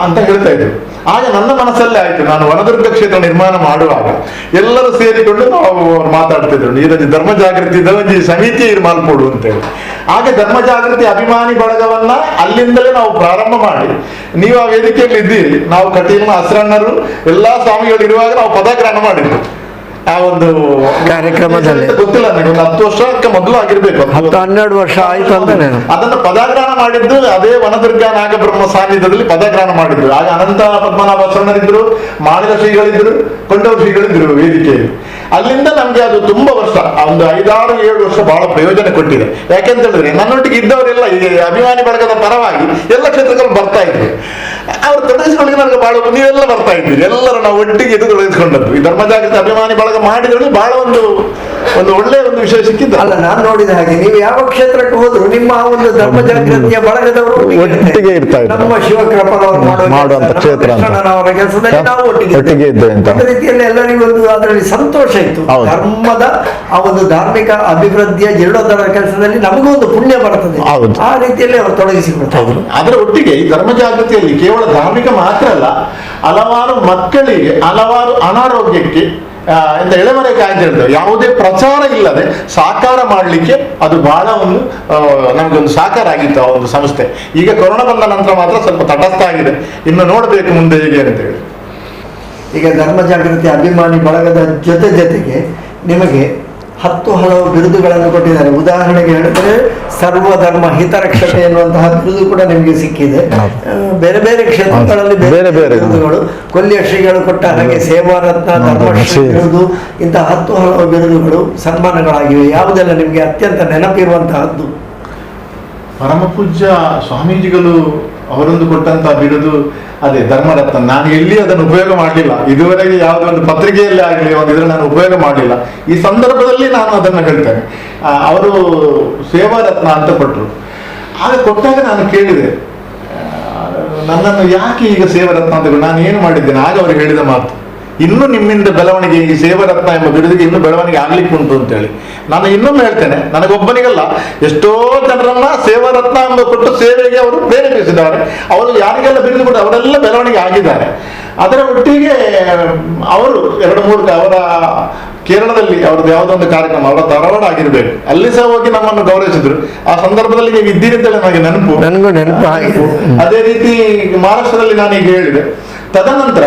ಅಂತ ಹೇಳ್ತಾ ಇದ್ರು. ಆಗ ನನ್ನ ಮನಸ್ಸಲ್ಲೇ ಆಯ್ತು, ನಾನು ವನದುರ್ಗ ಕ್ಷೇತ್ರ ನಿರ್ಮಾಣ ಮಾಡುವಾಗ ಎಲ್ಲರೂ ಸೇರಿಕೊಂಡು ನಾವು ಮಾತಾಡ್ತಿದ್ರು, ಈ ಧರ್ಮ ಜಾಗೃತಿ ಒಂಜಿ ಸಮಿತಿ ಮಾಲ್ಪೋಡು ಅಂತೇಳಿ. ಆಗ ಧರ್ಮ ಜಾಗೃತಿ ಅಭಿಮಾನಿ ಬಳಗವನ್ನ ಅಲ್ಲಿಂದಲೇ ನಾವು ಪ್ರಾರಂಭ ಮಾಡಿ, ನೀವು ಆ ವೇದಿಕೆಯಲ್ಲಿ ಇದ್ದೀರಿ, ನಾವು ಕಟೀಲ್ನ ಹಸ್ರಣ್ಣರು ಎಲ್ಲಾ ಸ್ವಾಮಿಗಳು ಇರುವಾಗ ನಾವು ಪದಗ್ರಹಣ ಮಾಡಿದ್ದು. ಆ ಒಂದು ಕಾರ್ಯಕ್ರಮದಲ್ಲಿ ಗೊತ್ತಿಲ್ಲ ನನಗೆ, ಒಂದು 10 ವರ್ಷಕ್ಕೆ ಮೊದಲು ಆಗಿರ್ಬೇಕು, 10-12 ವರ್ಷ ಆಯ್ತು ಅಂತ. ಅದನ್ನು ಪದಾಗ್ರಹಣ ಮಾಡಿದ್ದು ಅದೇ ವನದುರ್ಗ ನಾಗಬ್ರಹ್ಮ ಸಾನ್ನಿಧ್ಯದಲ್ಲಿ ಪದಾಗ್ರಹಣ ಮಾಡಿದ್ರು. ಆಗ ಅನಂತ ಪದ್ಮನಾಭ ಬಸವಣ್ಣರಿದ್ರು, ಮಾಡಿದ ಶ್ರೀಗಳಿದ್ರು, ಕೊಂಡವ ಶ್ರೀಗಳಿದ್ರು ವೇದಿಕೆಯಲ್ಲಿ. ಅಲ್ಲಿಂದ ನಮ್ಗೆ ಅದು ತುಂಬಾ ವರ್ಷ, ಒಂದು 5-6-7 ವರ್ಷ ಬಹಳ ಪ್ರಯೋಜನ ಕೊಟ್ಟಿದೆ. ಯಾಕೆಂತ ಹೇಳಿದ್ರೆ ನನ್ನೊಟ್ಟಿಗೆ ಇದ್ದವರೆಲ್ಲ ಈ ಅಭಿಮಾನಿ ಬಳಗದ ಪರವಾಗಿ ಎಲ್ಲ ಕ್ಷೇತ್ರಗಳು ಬರ್ತಾ ಇದ್ರು. ಅವ್ರು ತೊಡಗಿಸಿಕೊಳ್ಳಿ ನನಗೆ ಬಹಳ, ನೀವೆಲ್ಲ ಬರ್ತಾ ಇದ್ದೀರಿ, ಎಲ್ಲರೂ ನಾವು ಒಟ್ಟಿಗೆ ಇದು ತೊಡಗಿಸಿಕೊಂಡದ್ದು. ಈ ಧರ್ಮ ಜಾಗೃತಿ ಅಭಿಮಾನಿ ಬಳಗ ಮಾಡಿದ್ರೆ ಬಹಳ ಒಂದು ಒಳ್ಳೆಯ ಒಂದು ವಿಷಯ ಸಿಕ್ಕಿದ್ದು. ಅಲ್ಲ, ನಾನು ನೋಡಿದ ಹಾಗೆ ನೀವು ಯಾವ ಕ್ಷೇತ್ರಕ್ಕೆ ಹೋದ್ರು ನಿಮ್ಮ ಆ ಒಂದು ಧರ್ಮ ಜಾಗೃತಿಯ ಬಳಗದವರು ಒಟ್ಟಿಗೆ ಇರ್ತಾ ಇದ್ರು. ನಮ್ಮ ಶಿವಕೃಪನವರು ಮಾಡುವಂತ ಕ್ಷೇತ್ರ ಅವರ ಕೆಲಸದಲ್ಲಿ ನಾವು ಒಟ್ಟಿಗೆ ಇದ್ದೇವೆ ಅಂತ ಒಂದು ರೀತಿಯಲ್ಲಿ ಎಲ್ಲರಿಗೂ ಒಂದು ಅದರಲ್ಲಿ ಸಂತೋಷ ಇತ್ತು. ಧರ್ಮದ ಆ ಒಂದು ಧಾರ್ಮಿಕ ಅಭಿವೃದ್ಧಿಯ ಜೀರ್ಣೋದ್ಧಾರ ಕೆಲಸದಲ್ಲಿ ನಮಗೂ ಒಂದು ಪುಣ್ಯ ಬರ್ತದೆ. ಆ ರೀತಿಯಲ್ಲಿ ಅವರು ತೊಡಗಿಸಿಕೊಳ್ತಾ ಇದ್ರು. ಅದರ ಒಟ್ಟಿಗೆ ಈ ಧರ್ಮ ಜಾಗೃತಿಯಲ್ಲಿ ಕೇವಲ ಧಾರ್ಮಿಕ ಮಾತ್ರ ಅಲ್ಲ, ಹಲವಾರು ಮಕ್ಕಳಿಗೆ ಹಲವಾರು ಅನಾರೋಗ್ಯಕ್ಕೆ ಇಂದ ಎಳೆಮರೆಗೆ ಅಂತ ಹೇಳ್ತೇವೆ, ಯಾವುದೇ ಪ್ರಚಾರ ಇಲ್ಲದೆ ಸಾಕಾರ ಮಾಡಲಿಕ್ಕೆ ಅದು ಬಹಳ ಒಂದು ನಮಗೊಂದು ಸಾಕಾರ ಆಗಿತ್ತು ಆ ಒಂದು ಸಂಸ್ಥೆ. ಈಗ ಕೊರೋನಾ ಬಂದ ನಂತರ ಮಾತ್ರ ಸ್ವಲ್ಪ ತಟಸ್ಥ ಆಗಿದೆ, ಇನ್ನು ನೋಡಬೇಕು ಮುಂದೆ ಹೇಗೆ ಅಂತೇಳಿ. ಈಗ ಧರ್ಮ ಜಾಗೃತಿ ಅಭಿಮಾನಿ ಬಳಗದ ಜೊತೆಗೆ ನಿಮಗೆ 10 ಹಲವು ಬಿರುದುಗಳನ್ನು ಕೊಟ್ಟಿದ್ದಾರೆ. ಉದಾಹರಣೆಗೆ ಹೇಳಿದ್ರೆ ಸರ್ವಧರ್ಮ ಹಿತರಕ್ಷತೆ ಎನ್ನುವಂತಹ ಬಿರುದು ಕೂಡ ನಿಮಗೆ ಸಿಕ್ಕಿದೆ. ಬೇರೆ ಬೇರೆ ಕ್ಷೇತ್ರಗಳಲ್ಲಿ ಬೇರೆ ಬೇರೆ ಬಿರುದುಗಳು, ಕೊಲ್ಲಿಯ ಶ್ರೀಗಳು ಕೊಟ್ಟ ಹಾಗೆ ಸೇವಾರತ್ನ, ಧರ್ಮಶ್ರೀ ಬಿರುದು, ಇಂತಹ 10 ಹಲವು ಬಿರುದುಗಳು ಸನ್ಮಾನಗಳಾಗಿವೆ. ಯಾವುದೆಲ್ಲ ನಿಮಗೆ ಅತ್ಯಂತ ನೆನಪಿರುವಂತಹದ್ದು? ಪರಮ ಪೂಜ್ಯ ಸ್ವಾಮೀಜಿಗಳು ಅವರೊಂದು ಕೊಟ್ಟಂತ ಬಿರುದು ಅದೇ ಧರ್ಮರತ್ನ. ನಾನು ಎಲ್ಲಿ ಅದನ್ನು ಉಪಯೋಗ ಮಾಡಲಿಲ್ಲ ಇದುವರೆಗೆ, ಯಾವುದೋ ಒಂದು ಪತ್ರಿಕೆಯಲ್ಲಿ ಆಗಲಿ ಒಂದು ಇದರಲ್ಲಿ ನಾನು ಉಪಯೋಗ ಮಾಡಲಿಲ್ಲ. ಈ ಸಂದರ್ಭದಲ್ಲಿ ನಾನು ಅದನ್ನು ಹೇಳ್ತೇನೆ. ಅವರು ಸೇವಾರತ್ನ ಅಂತ ಕೊಟ್ಟರು. ಆಗ ಕೊಟ್ಟಾಗ ನಾನು ಕೇಳಿದೆ, ನನ್ನನ್ನು ಯಾಕೆ ಈಗ ಸೇವಾರತ್ನ ಅಂತ ನಾನು ಏನು ಮಾಡಿದ್ದೇನೆ? ಆಗ ಅವರು ಹೇಳಿದ ಮಾತು, ಇನ್ನೂ ನಿಮ್ಮಿಂದ ಬೆಳವಣಿಗೆ, ಈ ಸೇವಾರತ್ನ ಎಂಬ ಬಿರುದಿಗೆ ಇನ್ನೂ ಬೆಳವಣಿಗೆ ಆಗ್ಲಿಕ್ಕೆ ಉಂಟು ಅಂತೇಳಿ. ನಾನು ಇನ್ನೊಮ್ಮೆ ಹೇಳ್ತೇನೆ, ನನಗೊಬ್ಬನಿಗಲ್ಲ, ಎಷ್ಟೋ ಜನರನ್ನ ಸೇವಾರತ್ನ ಎಂಬ ಕೊಟ್ಟು ಸೇವೆಗೆ ಅವರು ಪ್ರೇರೇಪಿಸಿದ್ದಾರೆ. ಅವರು ಯಾರಿಗೆಲ್ಲ ಬಿರುದು ಕೂಡ ಅವರೆಲ್ಲ ಬೆಳವಣಿಗೆ ಆಗಿದ್ದಾರೆ. ಅದರ ಒಟ್ಟಿಗೆ ಅವರು 2-3 ಅವರ ಕೇರಳದಲ್ಲಿ ಅವ್ರದ್ದು ಯಾವುದೊಂದು ಕಾರ್ಯಕ್ರಮ, ಅವರ ಧಾರವಾಡ ಆಗಿರ್ಬೇಕು, ಅಲ್ಲಿ ಸಹ ಹೋಗಿ ನಮ್ಮನ್ನು ಗೌರವಿಸಿದ್ರು. ಆ ಸಂದರ್ಭದಲ್ಲಿ ನೀವು ಇದ್ದೀರಿ ಅಂತೇಳಿ ನನಗೆ ನೆನಪು. ಅದೇ ರೀತಿ ಮಹಾರಾಷ್ಟ್ರದಲ್ಲಿ ನಾನೀಗ ಹೇಳಿದೆ. ತದನಂತರ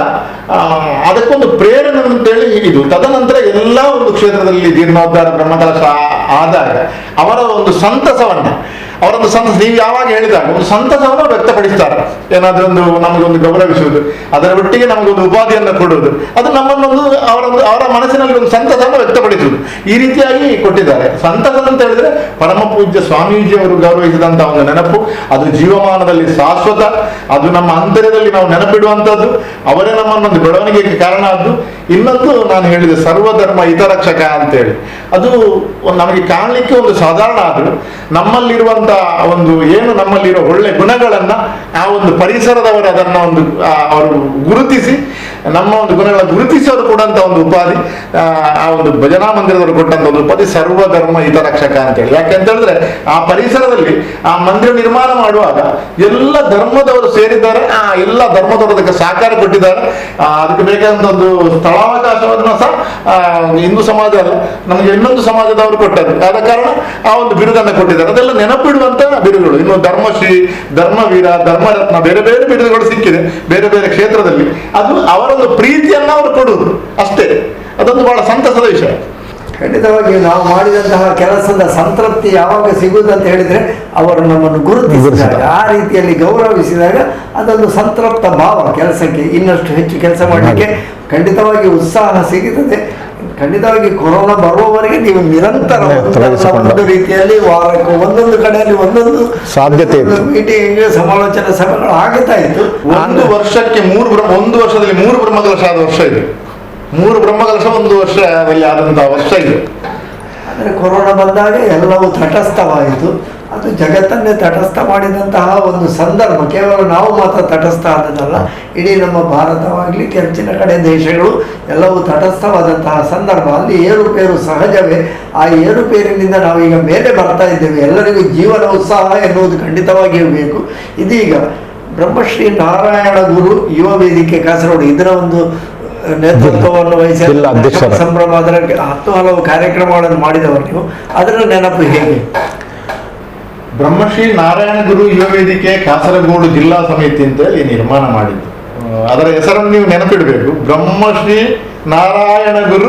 ಅದಕ್ಕೊಂದು ಪ್ರೇರಣೆ ಅಂತೇಳಿ ಇದು. ತದನಂತರ ಎಲ್ಲ ಒಂದು ಕ್ಷೇತ್ರದಲ್ಲಿ ಜೀರ್ಣೋದ್ಧಾರ ಬ್ರಹ್ಮಕಲಶ ಆದಾಗ ಅವರ ಒಂದು ಸಂತಸವನ್ನ, ಅವರೊಂದು ನೀವು ಯಾವಾಗ ಹೇಳಿದಾಗ ಒಂದು ಸಂತಸವನ್ನು ವ್ಯಕ್ತಪಡಿಸ್ತಾರೆ. ಏನಾದ್ರೂ ಒಂದು ನಮಗೊಂದು ಗೌರವಿಸುವುದು, ಅದರ ಒಟ್ಟಿಗೆ ನಮಗೊಂದು ಉಪಾಧಿಯನ್ನು ಕೊಡುವುದು, ಅದು ನಮ್ಮನ್ನೊಂದು ಅವರ ಮನಸ್ಸಿನಲ್ಲಿ ಒಂದು ಸಂತಸವನ್ನು ವ್ಯಕ್ತಪಡಿಸುವುದು, ಈ ರೀತಿಯಾಗಿ ಕೊಟ್ಟಿದ್ದಾರೆ. ಸಂತಸ ಅಂತ ಹೇಳಿದ್ರೆ ಪರಮ ಪೂಜ್ಯ ಸ್ವಾಮೀಜಿಯವರು ಗೌರವಿಸಿದಂತಹ ಒಂದು ನೆನಪು, ಅದು ಜೀವಮಾನದಲ್ಲಿ ಶಾಶ್ವತ, ಅದು ನಮ್ಮ ಅಂತರ್ಯದಲ್ಲಿ ನಾವು ನೆನಪಿಡುವಂಥದ್ದು, ಅವರೇ ನಮ್ಮನ್ನೊಂದು ಬೆಳವಣಿಗೆಗೆ ಕಾರಣ ಆದ್ದು. ಇನ್ನೊಂದು ನಾನು ಹೇಳಿದೆ ಸರ್ವಧರ್ಮ ಹಿತರಕ್ಷಕ ಅಂತೇಳಿ. ಅದು ನಮಗೆ ಕಾಣಲಿಕ್ಕೆ ಒಂದು ಸಾಧಾರಣ ಆದರೂ ನಮ್ಮಲ್ಲಿರುವಂಥ ಒಂದು ಏನು ನಮ್ಮಲ್ಲಿರೋ ಒಳ್ಳೆ ಗುಣಗಳನ್ನು ಆ ಒಂದು ಪರಿಸರದವರು ಅದನ್ನು ಒಂದು ಅವರು ಗುರುತಿಸಿ ನಮ್ಮ ಒಂದು ಗುಣಗಳ ಗುರುತಿಸಿ ಅವರು ಕೊಟ್ಟಂಥ ಒಂದು ಉಪಾಧಿ, ಆ ಒಂದು ಭಜನಾ ಮಂದಿರದವರು ಕೊಟ್ಟಂಥ ಒಂದು ಉಪಾಧಿ ಸರ್ವಧರ್ಮ ಹಿತರಕ್ಷಕ ಅಂತೇಳಿ. ಯಾಕೆಂತ ಹೇಳಿದ್ರೆ ಆ ಪರಿಸರದಲ್ಲಿ ಆ ಮಂದಿರ ನಿರ್ಮಾಣ ಮಾಡುವಾಗ ಎಲ್ಲ ಧರ್ಮದವರು ಸೇರಿದ್ದಾರೆ, ಆ ಎಲ್ಲ ಧರ್ಮದವರು ಅದಕ್ಕೆ ಸಹಕಾರ ಕೊಟ್ಟಿದ್ದಾರೆ. ಅದಕ್ಕೆ ಬೇಕಾದಂಥ ಒಂದು ಸ್ಥಳಾವಕಾಶವನ್ನು ಸಹ ಹಿಂದೂ ಸಮಾಜ ಅಲ್ಲ, ನಮಗೆ ಇನ್ನೊಂದು ಸಮಾಜದವರು ಕೊಟ್ಟರು. ಆದ ಕಾರಣ ಆ ಒಂದು ಬಿರುದನ್ನು ಕೊಟ್ಟಿದ್ದಾರೆ. ಅದೆಲ್ಲ ನೆನಪಿಡುವಂತ ಬಿರುದುಗಳು. ಇನ್ನು ಧರ್ಮಶ್ರೀ, ಧರ್ಮವೀರ, ಧರ್ಮರತ್ನ, ಬೇರೆ ಬೇರೆ ಬಿರುದುಗಳು ಸಿಕ್ಕಿದೆ ಬೇರೆ ಬೇರೆ ಕ್ಷೇತ್ರದಲ್ಲಿ. ಅದು ಅವರೊಂದು ಪ್ರೀತಿಯನ್ನ ಅವರು ಕೊಡುವುದು ಅಷ್ಟೇ. ಅದೊಂದು ಬಹಳ ಸಂತಸದ ವಿಷಯ. ಖಂಡಿತವಾಗಿ ನಾವು ಮಾಡಿದಂತಹ ಕೆಲಸದ ಸಂತೃಪ್ತಿ ಯಾವಾಗ ಸಿಗುವುದು ಅಂತ ಹೇಳಿದ್ರೆ ಅವರು ನಮ್ಮನ್ನು ಗುರುತಿಸಿದಾಗ, ಆ ರೀತಿಯಲ್ಲಿ ಗೌರವಿಸಿದಾಗ ಅದೊಂದು ಸಂತೃಪ್ತ ಭಾವ, ಕೆಲಸಕ್ಕೆ ಇನ್ನಷ್ಟು ಹೆಚ್ಚು ಕೆಲಸ ಮಾಡಲಿಕ್ಕೆ ಖಂಡಿತವಾಗಿ ಉತ್ಸಾಹ ಸಿಗುತ್ತದೆ. ಖಂಡಿತವಾಗಿ ಕೊರೋನಾ ಬರುವವರೆಗೆ ನೀವು ನಿರಂತರ ಒಂದು ರೀತಿಯಲ್ಲಿ ವಾರಕ್ಕೆ ಒಂದೊಂದು ಕಡೆಯಲ್ಲಿ ಒಂದೊಂದು ಸಾಧ್ಯತೆ ಮೀಟಿಂಗ್, ಸಮಾಲೋಚನಾ ಸಭೆಗಳು ಆಗ್ತಾ ಇತ್ತು. ಒಂದು ವರ್ಷಕ್ಕೆ ಒಂದು ವರ್ಷದಲ್ಲಿ 3 ಬ್ರಹ್ಮಕಲಶ ಆದ ವರ್ಷ ಇದೆ. 3 ಬ್ರಹ್ಮಕಲಶ ಒಂದು ವರ್ಷದಲ್ಲಿ ಆದಂತಹ ವರ್ಷ ಇದೆ. ಅಂದರೆ ಕೊರೋನಾ ಬಂದಾಗ ಎಲ್ಲವೂ ತಟಸ್ಥವಾಯಿತು. ಅದು ಜಗತ್ತನ್ನೇ ತಟಸ್ಥ ಮಾಡಿದಂತಹ ಒಂದು ಸಂದರ್ಭ. ಕೇವಲ ನಾವು ಮಾತ್ರ ತಟಸ್ಥ ಆದದಲ್ಲ, ಇಡೀ ನಮ್ಮ ಭಾರತವಾಗಲಿ ಹೆಚ್ಚಿನ ಕಡೆ ದೇಶಗಳು ಎಲ್ಲವೂ ತಟಸ್ಥವಾದಂತಹ ಸಂದರ್ಭ. ಅಲ್ಲಿ ಏರುಪೇರು ಸಹಜವೇ. ಆ ಏರುಪೇರಿನಿಂದ ನಾವೀಗ ಮೇಲೆ ಬರ್ತಾ ಇದ್ದೇವೆ. ಎಲ್ಲರಿಗೂ ಜೀವನ ಉತ್ಸಾಹ ಎನ್ನುವುದು ಖಂಡಿತವಾಗಿಯೂ ಬೇಕು. ಇದೀಗ ಬ್ರಹ್ಮಶ್ರೀ ನಾರಾಯಣ ಗುರು ಯುವ ವೇದಿಕೆ ಕಾಸರಗೋಡು ಇದರ ಒಂದು ನೇತೃತ್ವವನ್ನು ವಹಿಸಿ ಸಂಭ್ರಮ, ಅದರ 10 ಹಲವು ಕಾರ್ಯಕ್ರಮಗಳನ್ನು ಮಾಡಿದವರು ನೀವು. ಅದರ ನೆನಪು ಹೇಗೆ? ಬ್ರಹ್ಮಶ್ರೀ ನಾರಾಯಣ ಗುರು ಯುವ ವೇದಿಕೆ ಕಾಸರಗೋಡು ಜಿಲ್ಲಾ ಸಮಿತಿ ಅಂತೇಳಿ ನಿರ್ಮಾಣ ಮಾಡಿದ್ದು. ಅದರ ಹೆಸರನ್ನು ನೀವು ನೆನಪಿಡಬೇಕು, ಬ್ರಹ್ಮಶ್ರೀ ನಾರಾಯಣ ಗುರು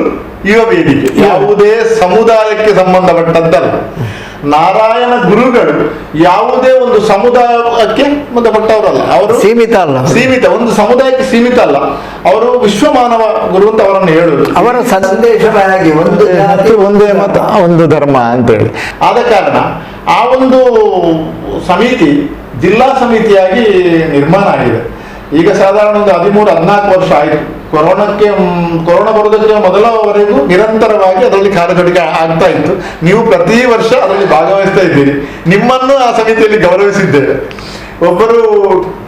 ಯುವ ವೇದಿಕೆ. ಯಾವುದೇ ಸಮುದಾಯಕ್ಕೆ ಸಂಬಂಧಪಟ್ಟದ್ದಲ್ಲ. ನಾರಾಯಣ ಗುರುಗಳು ಯಾವುದೇ ಒಂದು ಸಮುದಾಯಕ್ಕೆ ಸಂಬಂಧಪಟ್ಟವರಲ್ಲ. ಅವರು ಸೀಮಿತ ಒಂದು ಸಮುದಾಯಕ್ಕೆ ಸೀಮಿತ ಅಲ್ಲ. ಅವರು ವಿಶ್ವಮಾನವ ಗುರು ಅಂತ ಅವರನ್ನು ಹೇಳುವುದು. ಅವರ ಸಂದೇಶವಾಗಿ ಒಂದು ಜಾತಿ, ಒಂದೇ ಮತ, ಒಂದು ಧರ್ಮ ಅಂತೇಳಿ. ಆದ ಕಾರಣ ಆ ಒಂದು ಸಮಿತಿ ಜಿಲ್ಲಾ ಸಮಿತಿಯಾಗಿ ನಿರ್ಮಾಣ ಆಗಿದೆ. ಈಗ ಸಾಧಾರಣ ಒಂದು 13-14 ವರ್ಷ ಆಯಿತು. ಕೊರೋನಾ ಬರೋದಕ್ಕೆ ಮೊದಲವರೆಗೂ ನಿರಂತರವಾಗಿ ಅದರಲ್ಲಿ ಕಾರ್ಯಚಟುವಟಿಕೆ ಆಗ್ತಾ ಇತ್ತು. ನೀವು ಪ್ರತಿ ವರ್ಷ ಅದರಲ್ಲಿ ಭಾಗವಹಿಸ್ತಾ ಇದ್ದೀರಿ. ನಿಮ್ಮನ್ನು ಆ ಸಮಿತಿಯಲ್ಲಿ ಗೌರವಿಸಿದ್ದೇವೆ. ಒಬ್ಬರು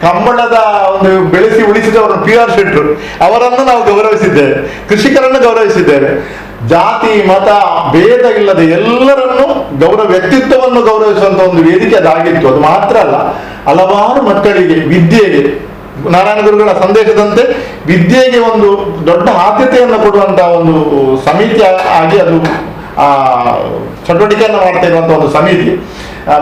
ಕಂಬಳದ ಒಂದು ಬೆಳೆಸಿ ಉಳಿಸಿದವರು PR ಶೆಟ್ರು, ಅವರನ್ನು ನಾವು ಗೌರವಿಸಿದ್ದೇವೆ. ಕೃಷಿಕರನ್ನು ಗೌರವಿಸಿದ್ದೇವೆ. ಜಾತಿ ಮತ ಭೇದ ಇಲ್ಲದೆ ಎಲ್ಲರನ್ನು ವ್ಯಕ್ತಿತ್ವವನ್ನು ಗೌರವಿಸುವಂತ ಒಂದು ವೇದಿಕೆ ಅದಾಗಿತ್ತು. ಅದು ಮಾತ್ರ ಅಲ್ಲ, ಹಲವಾರು ಮಕ್ಕಳಿಗೆ ವಿದ್ಯೆಗೆ ನಾರಾಯಣ ಗುರುಗಳ ಸಂದೇಶದಂತೆ ವಿದ್ಯೆಗೆ ಒಂದು ದೊಡ್ಡ ಆದ್ಯತೆಯನ್ನು ಕೊಡುವಂತಹ ಒಂದು ಸಮಿತಿ ಆಗಿ ಅದು ಚಟುವಟಿಕೆಯನ್ನು ಮಾಡ್ತಾ ಇರುವಂತಹ ಒಂದು ಸಮಿತಿ.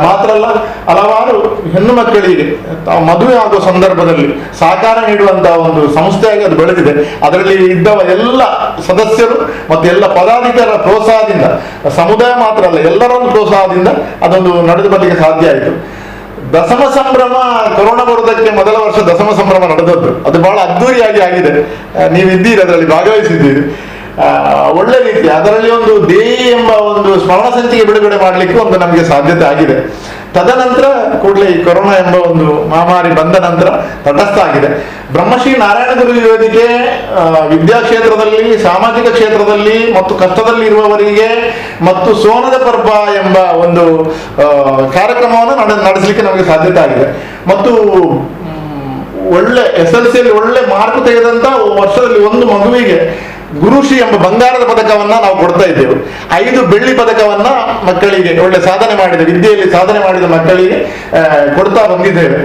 ಮಾತ್ರ ಅಲ್ಲ, ಹಲವಾರು ಹೆಣ್ಣು ಮಕ್ಕಳಿಗೆ ತಾವು ಮದುವೆ ಆಗುವ ಸಂದರ್ಭದಲ್ಲಿ ಸಹಕಾರ ನೀಡುವಂತಹ ಒಂದು ಸಂಸ್ಥೆಯಾಗಿ ಅದು ಬೆಳೆದಿದೆ. ಅದರಲ್ಲಿ ಇದ್ದವ ಎಲ್ಲ ಸದಸ್ಯರು ಮತ್ತು ಎಲ್ಲ ಪದಾಧಿಕಾರರ ಪ್ರೋತ್ಸಾಹದಿಂದ, ಸಮುದಾಯ ಮಾತ್ರ ಅಲ್ಲ ಎಲ್ಲರೊಂದು ಪ್ರೋತ್ಸಾಹದಿಂದ ಅದೊಂದು ನಡೆದು ಬರಲಿಕ್ಕೆ ಸಾಧ್ಯ ಆಯಿತು. ದಸಮ ಸಂಭ್ರಮ ಕೊರೋನಾ ಬರುವುದಕ್ಕೆ ಮೊದಲ ವರ್ಷ ದಸಮ ಸಂಭ್ರಮ ನಡೆದದ್ದು. ಅದು ಬಹಳ ಅದ್ದೂರಿಯಾಗಿ ಆಗಿದೆ. ನೀವಿದ್ದೀರಿ, ಅದರಲ್ಲಿ ಭಾಗವಹಿಸಿದ್ದೀರಿ. ಒಳ್ಳೆ ರೀತಿ ಅದರಲ್ಲಿ ಒಂದು ದೇಯಿ ಎಂಬ ಒಂದು ಸ್ಮರಣ ಸಂಚಿಕೆ ಬಿಡುಗಡೆ ಮಾಡಲಿಕ್ಕೆ ಒಂದು ನಮಗೆ ಸಾಧ್ಯತೆ ಆಗಿದೆ. ತದನಂತರ ಕೂಡಲೇ ಈ ಕೊರೋನಾ ಎಂಬ ಒಂದು ಮಹಾಮಾರಿ ಬಂದ ನಂತರ ತಟಸ್ಥ ಆಗಿದೆ. ಬ್ರಹ್ಮಶ್ರೀ ನಾರಾಯಣ ಗುರು ವೇದಿಕೆ ವಿದ್ಯಾ ಕ್ಷೇತ್ರದಲ್ಲಿ, ಸಾಮಾಜಿಕ ಕ್ಷೇತ್ರದಲ್ಲಿ ಮತ್ತು ಕಷ್ಟದಲ್ಲಿ ಇರುವವರಿಗೆ ಮತ್ತು ಸೋನದ ಪರ್ವ ಎಂಬ ಒಂದು ಕಾರ್ಯಕ್ರಮವನ್ನು ನಡೆಸಲಿಕ್ಕೆ ನಮಗೆ ಸಾಧ್ಯತೆ ಆಗಿದೆ. ಮತ್ತು ಒಳ್ಳೆ SLCಯಲ್ಲಿ ಒಳ್ಳೆ ಮಾರ್ಕ್ ತೆಗೆದಂತ ವರ್ಷದಲ್ಲಿ ಒಂದು ಮಗುವಿಗೆ ಗುರುಶ್ರೀ ಎಂಬ ಬಂಗಾರದ ಪದಕವನ್ನ ನಾವು ಕೊಡ್ತಾ ಇದ್ದೇವೆ. 5 ಬೆಳ್ಳಿ ಪದಕವನ್ನ ಮಕ್ಕಳಿಗೆ, ಒಳ್ಳೆ ಸಾಧನೆ ಮಾಡಿದ ವಿದ್ಯೆಯಲ್ಲಿ ಸಾಧನೆ ಮಾಡಿದ ಮಕ್ಕಳಿಗೆ ಕೊಡ್ತಾ ಬಂದಿದ್ದೇವೆ.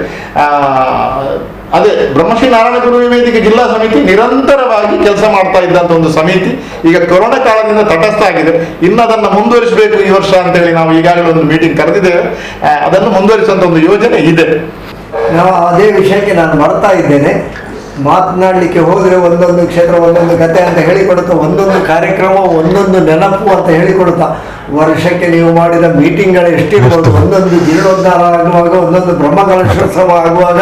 ಅದೇ ಬ್ರಹ್ಮಶ್ರೀ ನಾರಾಯಣ ಗುರು ವೇದಿಕೆ ಜಿಲ್ಲಾ ಸಮಿತಿ ನಿರಂತರವಾಗಿ ಕೆಲಸ ಮಾಡ್ತಾ ಇದ್ದಂತ ಒಂದು ಸಮಿತಿ ಈಗ ಕೊರೋನಾ ಕಾಲದಿಂದ ತಟಸ್ಥ ಆಗಿದೆ. ಇನ್ನು ಅದನ್ನು ಮುಂದುವರಿಸಬೇಕು ಈ ವರ್ಷ ಅಂತೇಳಿ ನಾವು ಈಗಾಗಲೇ ಒಂದು ಮೀಟಿಂಗ್ ಕರೆದಿದ್ದೇವೆ. ಅದನ್ನು ಮುಂದುವರಿಸುವಂತ ಒಂದು ಯೋಜನೆ ಇದೆ. ನಾವು ಅದೇ ವಿಷಯಕ್ಕೆ ನಾನು ಬರ್ತಾ ಇದ್ದೇನೆ. ಮಾತನಾಡಲಿಕ್ಕೆ ಹೋದರೆ ಒಂದೊಂದು ಕ್ಷೇತ್ರ ಒಂದೊಂದು ಕತೆ ಅಂತ ಹೇಳಿಕೊಡುತ್ತಾ, ಒಂದೊಂದು ಕಾರ್ಯಕ್ರಮ ಒಂದೊಂದು ನೆನಪು ಅಂತ ಹೇಳಿಕೊಡುತ್ತಾ, ವರ್ಷಕ್ಕೆ ನೀವು ಮಾಡಿದ ಮೀಟಿಂಗ್ಗಳು ಎಷ್ಟಿರ್ಬೋದು. ಒಂದೊಂದು ಜೀರ್ಣೋದ್ಧಾರ ಆಗುವಾಗ, ಒಂದೊಂದು ಬ್ರಹ್ಮಕಲಶೋತ್ಸವ ಆಗುವಾಗ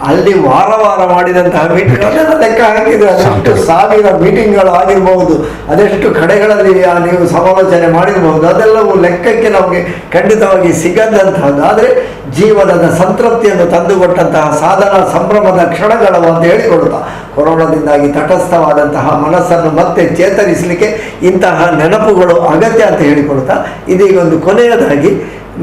ಅಲ್ಲಿ ವಾರ ಮಾಡಿದಂತಹ ಮೀಟಿಂಗ್ಗಳನ್ನೆಲ್ಲ ಲೆಕ್ಕ ಹಾಕಿದರೆ ಅದೆಷ್ಟು 1000 ಮೀಟಿಂಗ್ಗಳು ಆಗಿರ್ಬೋದು, ಅದೆಷ್ಟು ಕಡೆಗಳಲ್ಲಿ ನೀವು ಸಮಾಲೋಚನೆ ಮಾಡಿರ್ಬೋದು. ಅದೆಲ್ಲವೂ ಲೆಕ್ಕಕ್ಕೆ ನಮಗೆ ಖಂಡಿತವಾಗಿ ಸಿಗದಂತಹದ್ದು. ಆದರೆ ಜೀವನದ ಸಂತೃಪ್ತಿಯನ್ನು ತಂದುಕೊಟ್ಟಂತಹ ಸಾಧನಾ ಸಂಭ್ರಮದ ಕ್ಷಣಗಳು ಅಂತ ಹೇಳಿಕೊಡುತ್ತಾ ಕೊರೋನಾದಿಂದಾಗಿ ತಟಸ್ಥವಾದಂತಹ ಮನಸ್ಸನ್ನು ಮತ್ತೆ ಚೇತರಿಸಲಿಕ್ಕೆ ಇಂತಹ ನೆನಪುಗಳು ಅಗತ್ಯ ಅಂತ ಹೇಳಿಕೊಳ್ತಾ, ಇದೀಗ ಒಂದು ಕೊನೆಯದಾಗಿ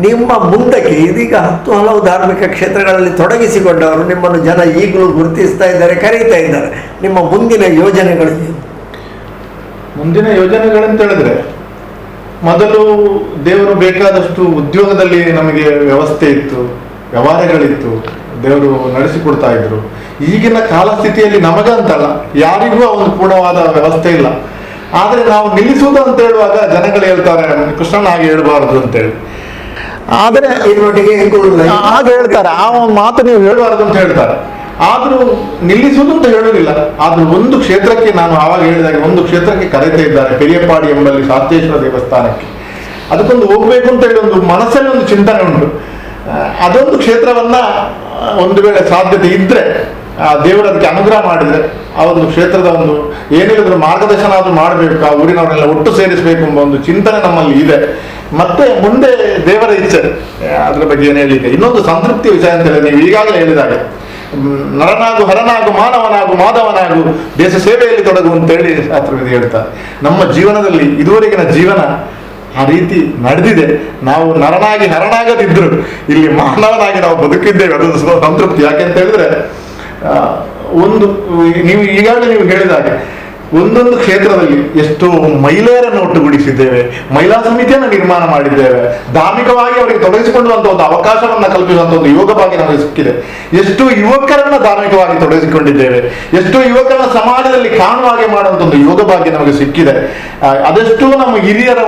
ನಿಮ್ಮ ಮುಂದಕ್ಕೆ ಇದೀಗ 10 ಹಲವು ಧಾರ್ಮಿಕ ಕ್ಷೇತ್ರಗಳಲ್ಲಿ ತೊಡಗಿಸಿಕೊಂಡವರು ನಿಮ್ಮನ್ನು ಜನ ಈಗಲೂ ಗುರುತಿಸ್ತಾ ಇದ್ದಾರೆ, ಕರೀತಾ ಇದ್ದಾರೆ. ನಿಮ್ಮ ಮುಂದಿನ ಯೋಜನೆಗಳು ಏನು? ಮುಂದಿನ ಯೋಜನೆಗಳಂತ ಹೇಳಿದ್ರೆ, ಮೊದಲು ದೇವರು ಬೇಕಾದಷ್ಟು ಉದ್ಯೋಗದಲ್ಲಿ ನಮಗೆ ವ್ಯವಸ್ಥೆ ಇತ್ತು, ವ್ಯವಹಾರಗಳಿತ್ತು, ದೇವರು ನಡೆಸಿಕೊಡ್ತಾ ಇದ್ರು. ಈಗಿನ ಕಾಲಸ್ಥಿತಿಯಲ್ಲಿ ನಮಗಂತಲ್ಲ, ಯಾರಿಗೂ ಒಂದು ಪೂರ್ಣವಾದ ವ್ಯವಸ್ಥೆ ಇಲ್ಲ. ಆದರೆ ನಾವು ನಿಲ್ಲಿಸುವುದು ಅಂತ ಹೇಳುವಾಗ ಜನಗಳು ಹೇಳ್ತಾರೆ, ಕೃಷ್ಣನ ಹಾಗೆ ಹೇಳ್ಬಾರದು ಅಂತೇಳಿ. ಆದರೆ ಇದರೊಟ್ಟಿಗೆ ಹಾಗೆ ಹೇಳ್ತಾರೆ, ಆ ಮಾತು ನೀವು ಹೇಳಬಾರದು ಅಂತ ಹೇಳ್ತಾರೆ. ಆದ್ರೂ ನಿಲ್ಲಿಸುವುದು ಅಂತ ಹೇಳುವುದಿಲ್ಲ. ಆದ್ರೂ ಒಂದು ಕ್ಷೇತ್ರಕ್ಕೆ, ನಾನು ಆವಾಗ ಹೇಳಿದಾಗ, ಒಂದು ಕ್ಷೇತ್ರಕ್ಕೆ ಕರೀತಾ ಇದ್ದಾರೆ, ಪೆರಿಯಪಾಡಿ ಎಂಬಲ್ಲಿ ಶಾಸ್ತ್ರೇಶ್ವರ ದೇವಸ್ಥಾನಕ್ಕೆ. ಅದಕ್ಕೊಂದು ಹೋಗ್ಬೇಕು ಅಂತ ಹೇಳಿ ಒಂದು ಮನಸ್ಸಲ್ಲಿ ಒಂದು ಚಿಂತನೆ ಉಂಟು. ಅದೊಂದು ಕ್ಷೇತ್ರವನ್ನ ಒಂದು ವೇಳೆ ಸಾಧ್ಯತೆ ಇದ್ರೆ, ದೇವರು ಅದಕ್ಕೆ ಅನುಗ್ರಹ ಮಾಡಿದ್ರೆ, ಆ ಒಂದು ಕ್ಷೇತ್ರದ ಒಂದು ಏನಿಲ್ಲದ್ರೂ ಮಾರ್ಗದರ್ಶನ ಆದ್ರೂ ಮಾಡಬೇಕು, ಆ ಊರಿನವರೆಲ್ಲ ಒಟ್ಟು ಸೇರಿಸಬೇಕು ಎಂಬ ಒಂದು ಚಿಂತನೆ ನಮ್ಮಲ್ಲಿ ಇದೆ. ಮತ್ತೆ ಮುಂದೆ ದೇವರ ಇಚ್ಛೆ, ಅದ್ರ ಬಗ್ಗೆ ಏನು ಹೇಳಿಕೆ. ಇನ್ನೊಂದು ಸಂತೃಪ್ತಿ ವಿಷಯ ಅಂತ ಹೇಳಿ, ನೀವು ಈಗಾಗಲೇ ಹೇಳಿದಾಗ, ನರನಾಗು, ಹರನಾಗು, ಮಾನವನಾಗು, ಮಾಧವನಾಗು, ದೇಶ ಸೇವೆಯಲ್ಲಿ ತೊಡಗು ಅಂತೇಳಿ ಶಾಸ್ತ್ರವಿಧಿ ಹೇಳ್ತಾರೆ. ನಮ್ಮ ಜೀವನದಲ್ಲಿ ಇದುವರೆಗಿನ ಜೀವನ ಆ ರೀತಿ ನಡೆದಿದೆ. ನಾವು ನರನಾಗಿ ಹರನಾಗದಿದ್ರು ಇಲ್ಲಿ ಮಾನವನಾಗಿ ನಾವು ಬದುಕಿದ್ದೇವೆ, ಅದೊಂದು ಸಂತೃಪ್ತಿ. ಯಾಕೆಂತ ಹೇಳಿದ್ರೆ, ಒಂದು ನೀವು ಈಗಾಗಲೇ ನೀವು ಹೇಳಿದಾಗ, ಒಂದೊಂದು ಕ್ಷೇತ್ರದಲ್ಲಿ ಎಷ್ಟೋ ಮಹಿಳೆಯರನ್ನು ಒಟ್ಟುಗೂಡಿಸಿದ್ದೇವೆ, ಮಹಿಳಾ ಸಮಿತಿಯನ್ನು ನಿರ್ಮಾಣ ಮಾಡಿದ್ದೇವೆ, ಧಾರ್ಮಿಕವಾಗಿ ಅವರಿಗೆ ತೊಡಗಿಸಿಕೊಳ್ಳುವಂತ ಒಂದು ಅವಕಾಶವನ್ನ ಕಲ್ಪಿಸುವಂತ ಒಂದು ಯೋಗ ಭಾಗ್ಯ ನಮಗೆ ಸಿಕ್ಕಿದೆ. ಎಷ್ಟೋ ಯುವಕರನ್ನ ಧಾರ್ಮಿಕವಾಗಿ ತೊಡಗಿಸಿಕೊಂಡಿದ್ದೇವೆ, ಎಷ್ಟೋ ಯುವಕರನ್ನ ಸಮಾಜದಲ್ಲಿ ಕಾಣುವ ಹಾಗೆ ಮಾಡುವಂತ ಒಂದು ಯೋಗ ಭಾಗ್ಯ ನಮಗೆ ಸಿಕ್ಕಿದೆ. ಅದೆಷ್ಟೋ ನಮ್ಮ ಹಿರಿಯರ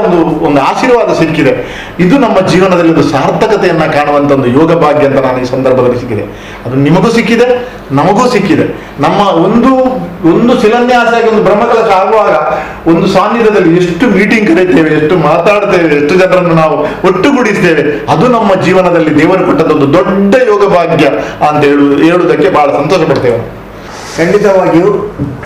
ಒಂದು ಆಶೀರ್ವಾದ ಸಿಕ್ಕಿದೆ. ಇದು ನಮ್ಮ ಜೀವನದಲ್ಲಿ ಒಂದು ಸಾರ್ಥಕತೆಯನ್ನ ಕಾಣುವಂತ ಒಂದು ಯೋಗ ಭಾಗ್ಯ ಅಂತ ನಾನು ಈ ಸಂದರ್ಭದಲ್ಲಿ ಸಿಕ್ಕಿದೆ. ಅದು ನಿಮಗೂ ಸಿಕ್ಕಿದೆ, ನಮಗೂ ಸಿಕ್ಕಿದೆ. ನಮ್ಮ ಒಂದು ಶಿಲಾನ್ಯಾಸ ಆಗಿ ಒಂದು ಬ್ರಹ್ಮಕಲಶ ಆಗುವಾಗ ಒಂದು ಸಾನ್ನಿಧ್ಯದಲ್ಲಿ ಎಷ್ಟು ಮೀಟಿಂಗ್ ಕರೀತೇವೆ, ಎಷ್ಟು ಮಾತಾಡ್ತೇವೆ, ಎಷ್ಟು ಜನರನ್ನು ನಾವು ಒಟ್ಟುಗೂಡಿಸ್ತೇವೆ. ಅದು ನಮ್ಮ ಜೀವನದಲ್ಲಿ ದೇವರು ಕೊಟ್ಟದ್ದು ಒಂದು ದೊಡ್ಡ ಯೋಗ ಭಾಗ್ಯ ಅಂತ ಹೇಳುವುದಕ್ಕೆ ಬಹಳ ಸಂತೋಷ ಪಡ್ತೇವೆ. ಖಂಡಿತವಾಗಿಯೂ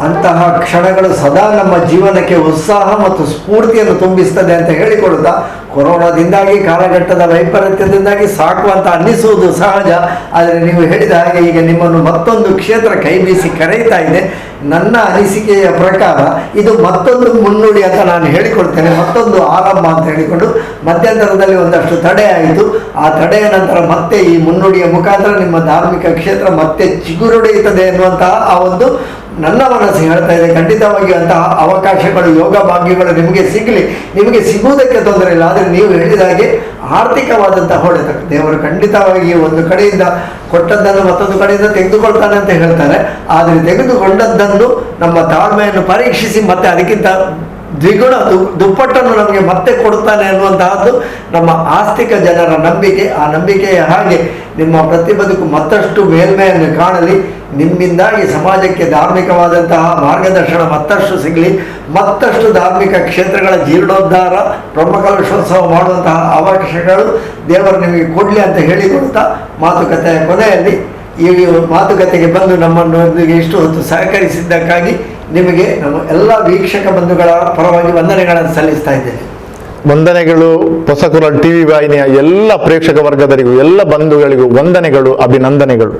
ಅಂತಹ ಕ್ಷಣಗಳು ಸದಾ ನಮ್ಮ ಜೀವನಕ್ಕೆ ಉತ್ಸಾಹ ಮತ್ತು ಸ್ಫೂರ್ತಿಯನ್ನು ತುಂಬಿಸ್ತದೆ ಅಂತ ಹೇಳಿಕೊಳ್ಳುತ್ತಾ, ಕೊರೋನಾದಿಂದಾಗಿ ಕಾಲಘಟ್ಟದ ವೈಪರೀತ್ಯದಿಂದಾಗಿ ಸಾಕುವಂತ ಅನ್ನಿಸುವುದು ಸಹಜ. ಆದರೆ ನೀವು ಹೇಳಿದ ಹಾಗೆ ಈಗ ನಿಮ್ಮನ್ನು ಮತ್ತೊಂದು ಕ್ಷೇತ್ರ ಕೈ ಬೀಸಿ ಕರೆಯುತ್ತಾ ಇದೆ. ನನ್ನ ಅನಿಸಿಕೆಯ ಪ್ರಕಾರ ಇದು ಮತ್ತೊಂದು ಮುನ್ನುಡಿ ಅಂತ ನಾನು ಹೇಳಿಕೊಳ್ತೇನೆ, ಮತ್ತೊಂದು ಆರಂಭ ಅಂತ ಹೇಳಿಕೊಂಡು. ಮಧ್ಯಂತರದಲ್ಲಿ ಒಂದಷ್ಟು ತಡೆ ಆಯಿತು. ಆ ತಡೆಯ ನಂತರ ಮತ್ತೆ ಈ ಮುನ್ನುಡಿಯ ಮುಖಾಂತರ ನಿಮ್ಮ ಧಾರ್ಮಿಕ ಕ್ಷೇತ್ರ ಮತ್ತೆ ಚಿಗುರೊಡೆಯುತ್ತದೆ ಎನ್ನುವಂತಹ ಆ ಒಂದು ನನ್ನ ಮನಸ್ಸು ಹೇಳ್ತಾ ಇದೆ. ಖಂಡಿತವಾಗಿ ಅಂತಹ ಅವಕಾಶಗಳು, ಯೋಗ ಭಾಗ್ಯಗಳು ನಿಮಗೆ ಸಿಗಲಿ, ನಿಮಗೆ ಸಿಗುವುದಕ್ಕೆ ತೊಂದರೆ ಇಲ್ಲ. ಆದರೆ ನೀವು ಹೇಳಿದ ಹಾಗೆ ಆರ್ಥಿಕವಾದಂತಹ ಹೊಡೆತ ದೇವರು ಖಂಡಿತವಾಗಿ ಒಂದು ಕಡೆಯಿಂದ ಕೊಟ್ಟದ್ದನ್ನು ಮತ್ತೊಂದು ಕಡೆಯಿಂದ ತೆಗೆದುಕೊಳ್ತಾನೆ ಅಂತ ಹೇಳ್ತಾರೆ. ಆದರೆ ತೆಗೆದುಕೊಂಡದ್ದನ್ನು ನಮ್ಮ ತಾಳ್ಮೆಯನ್ನು ಪರೀಕ್ಷಿಸಿ ಮತ್ತೆ ಅದಕ್ಕಿಂತ ದ್ವಿಗುಣ ದುಪ್ಪಟ್ಟನ್ನು ನಮಗೆ ಮತ್ತೆ ಕೊಡ್ತಾನೆ ಅನ್ನುವಂತಹದ್ದು ನಮ್ಮ ಆಸ್ತಿಕ ಜನರ ನಂಬಿಕೆ. ಆ ನಂಬಿಕೆಯ ಹಾಗೆ ನಿಮ್ಮ ಪ್ರತಿ ಬದುಕು ಮತ್ತಷ್ಟು ಮೇಲ್ಮೆಯನ್ನು ಕಾಣಲಿ. ನಿಮ್ಮಿಂದಾಗಿ ಸಮಾಜಕ್ಕೆ ಧಾರ್ಮಿಕವಾದಂತಹ ಮಾರ್ಗದರ್ಶನ ಮತ್ತಷ್ಟು ಸಿಗಲಿ. ಮತ್ತಷ್ಟು ಧಾರ್ಮಿಕ ಕ್ಷೇತ್ರಗಳ ಜೀರ್ಣೋದ್ಧಾರ, ಬ್ರಹ್ಮಕಲಶೋತ್ಸವ ಮಾಡುವಂತಹ ಅವಕಾಶಗಳು ದೇವರು ನಿಮಗೆ ಕೊಡಲಿ ಅಂತ ಹೇಳಿಕೊಡ್ತಾ, ಮಾತುಕತೆಯ ಕೊನೆಯಲ್ಲಿ ಈ ಮಾತುಕತೆಗೆ ಬಂದು ನಮ್ಮನ್ನೊಂದಿಗೆ ಇಷ್ಟು ಹೊತ್ತು ಸಹಕರಿಸಿದ್ದಕ್ಕಾಗಿ ನಿಮಗೆ ನಮ್ಮ ಎಲ್ಲ ವೀಕ್ಷಕ ಬಂಧುಗಳ ಪರವಾಗಿ ವಂದನೆಗಳನ್ನು ಸಲ್ಲಿಸ್ತಾ ಇದ್ದೇನೆ. ವಂದನೆಗಳು. ಹೊಸಕುರಲ್ ಟಿವಿ ವಾಹಿನಿಯ ಎಲ್ಲ ಪ್ರೇಕ್ಷಕ ವರ್ಗದರಿಗೂ, ಎಲ್ಲ ಬಂಧುಗಳಿಗೂ ವಂದನೆಗಳು, ಅಭಿನಂದನೆಗಳು.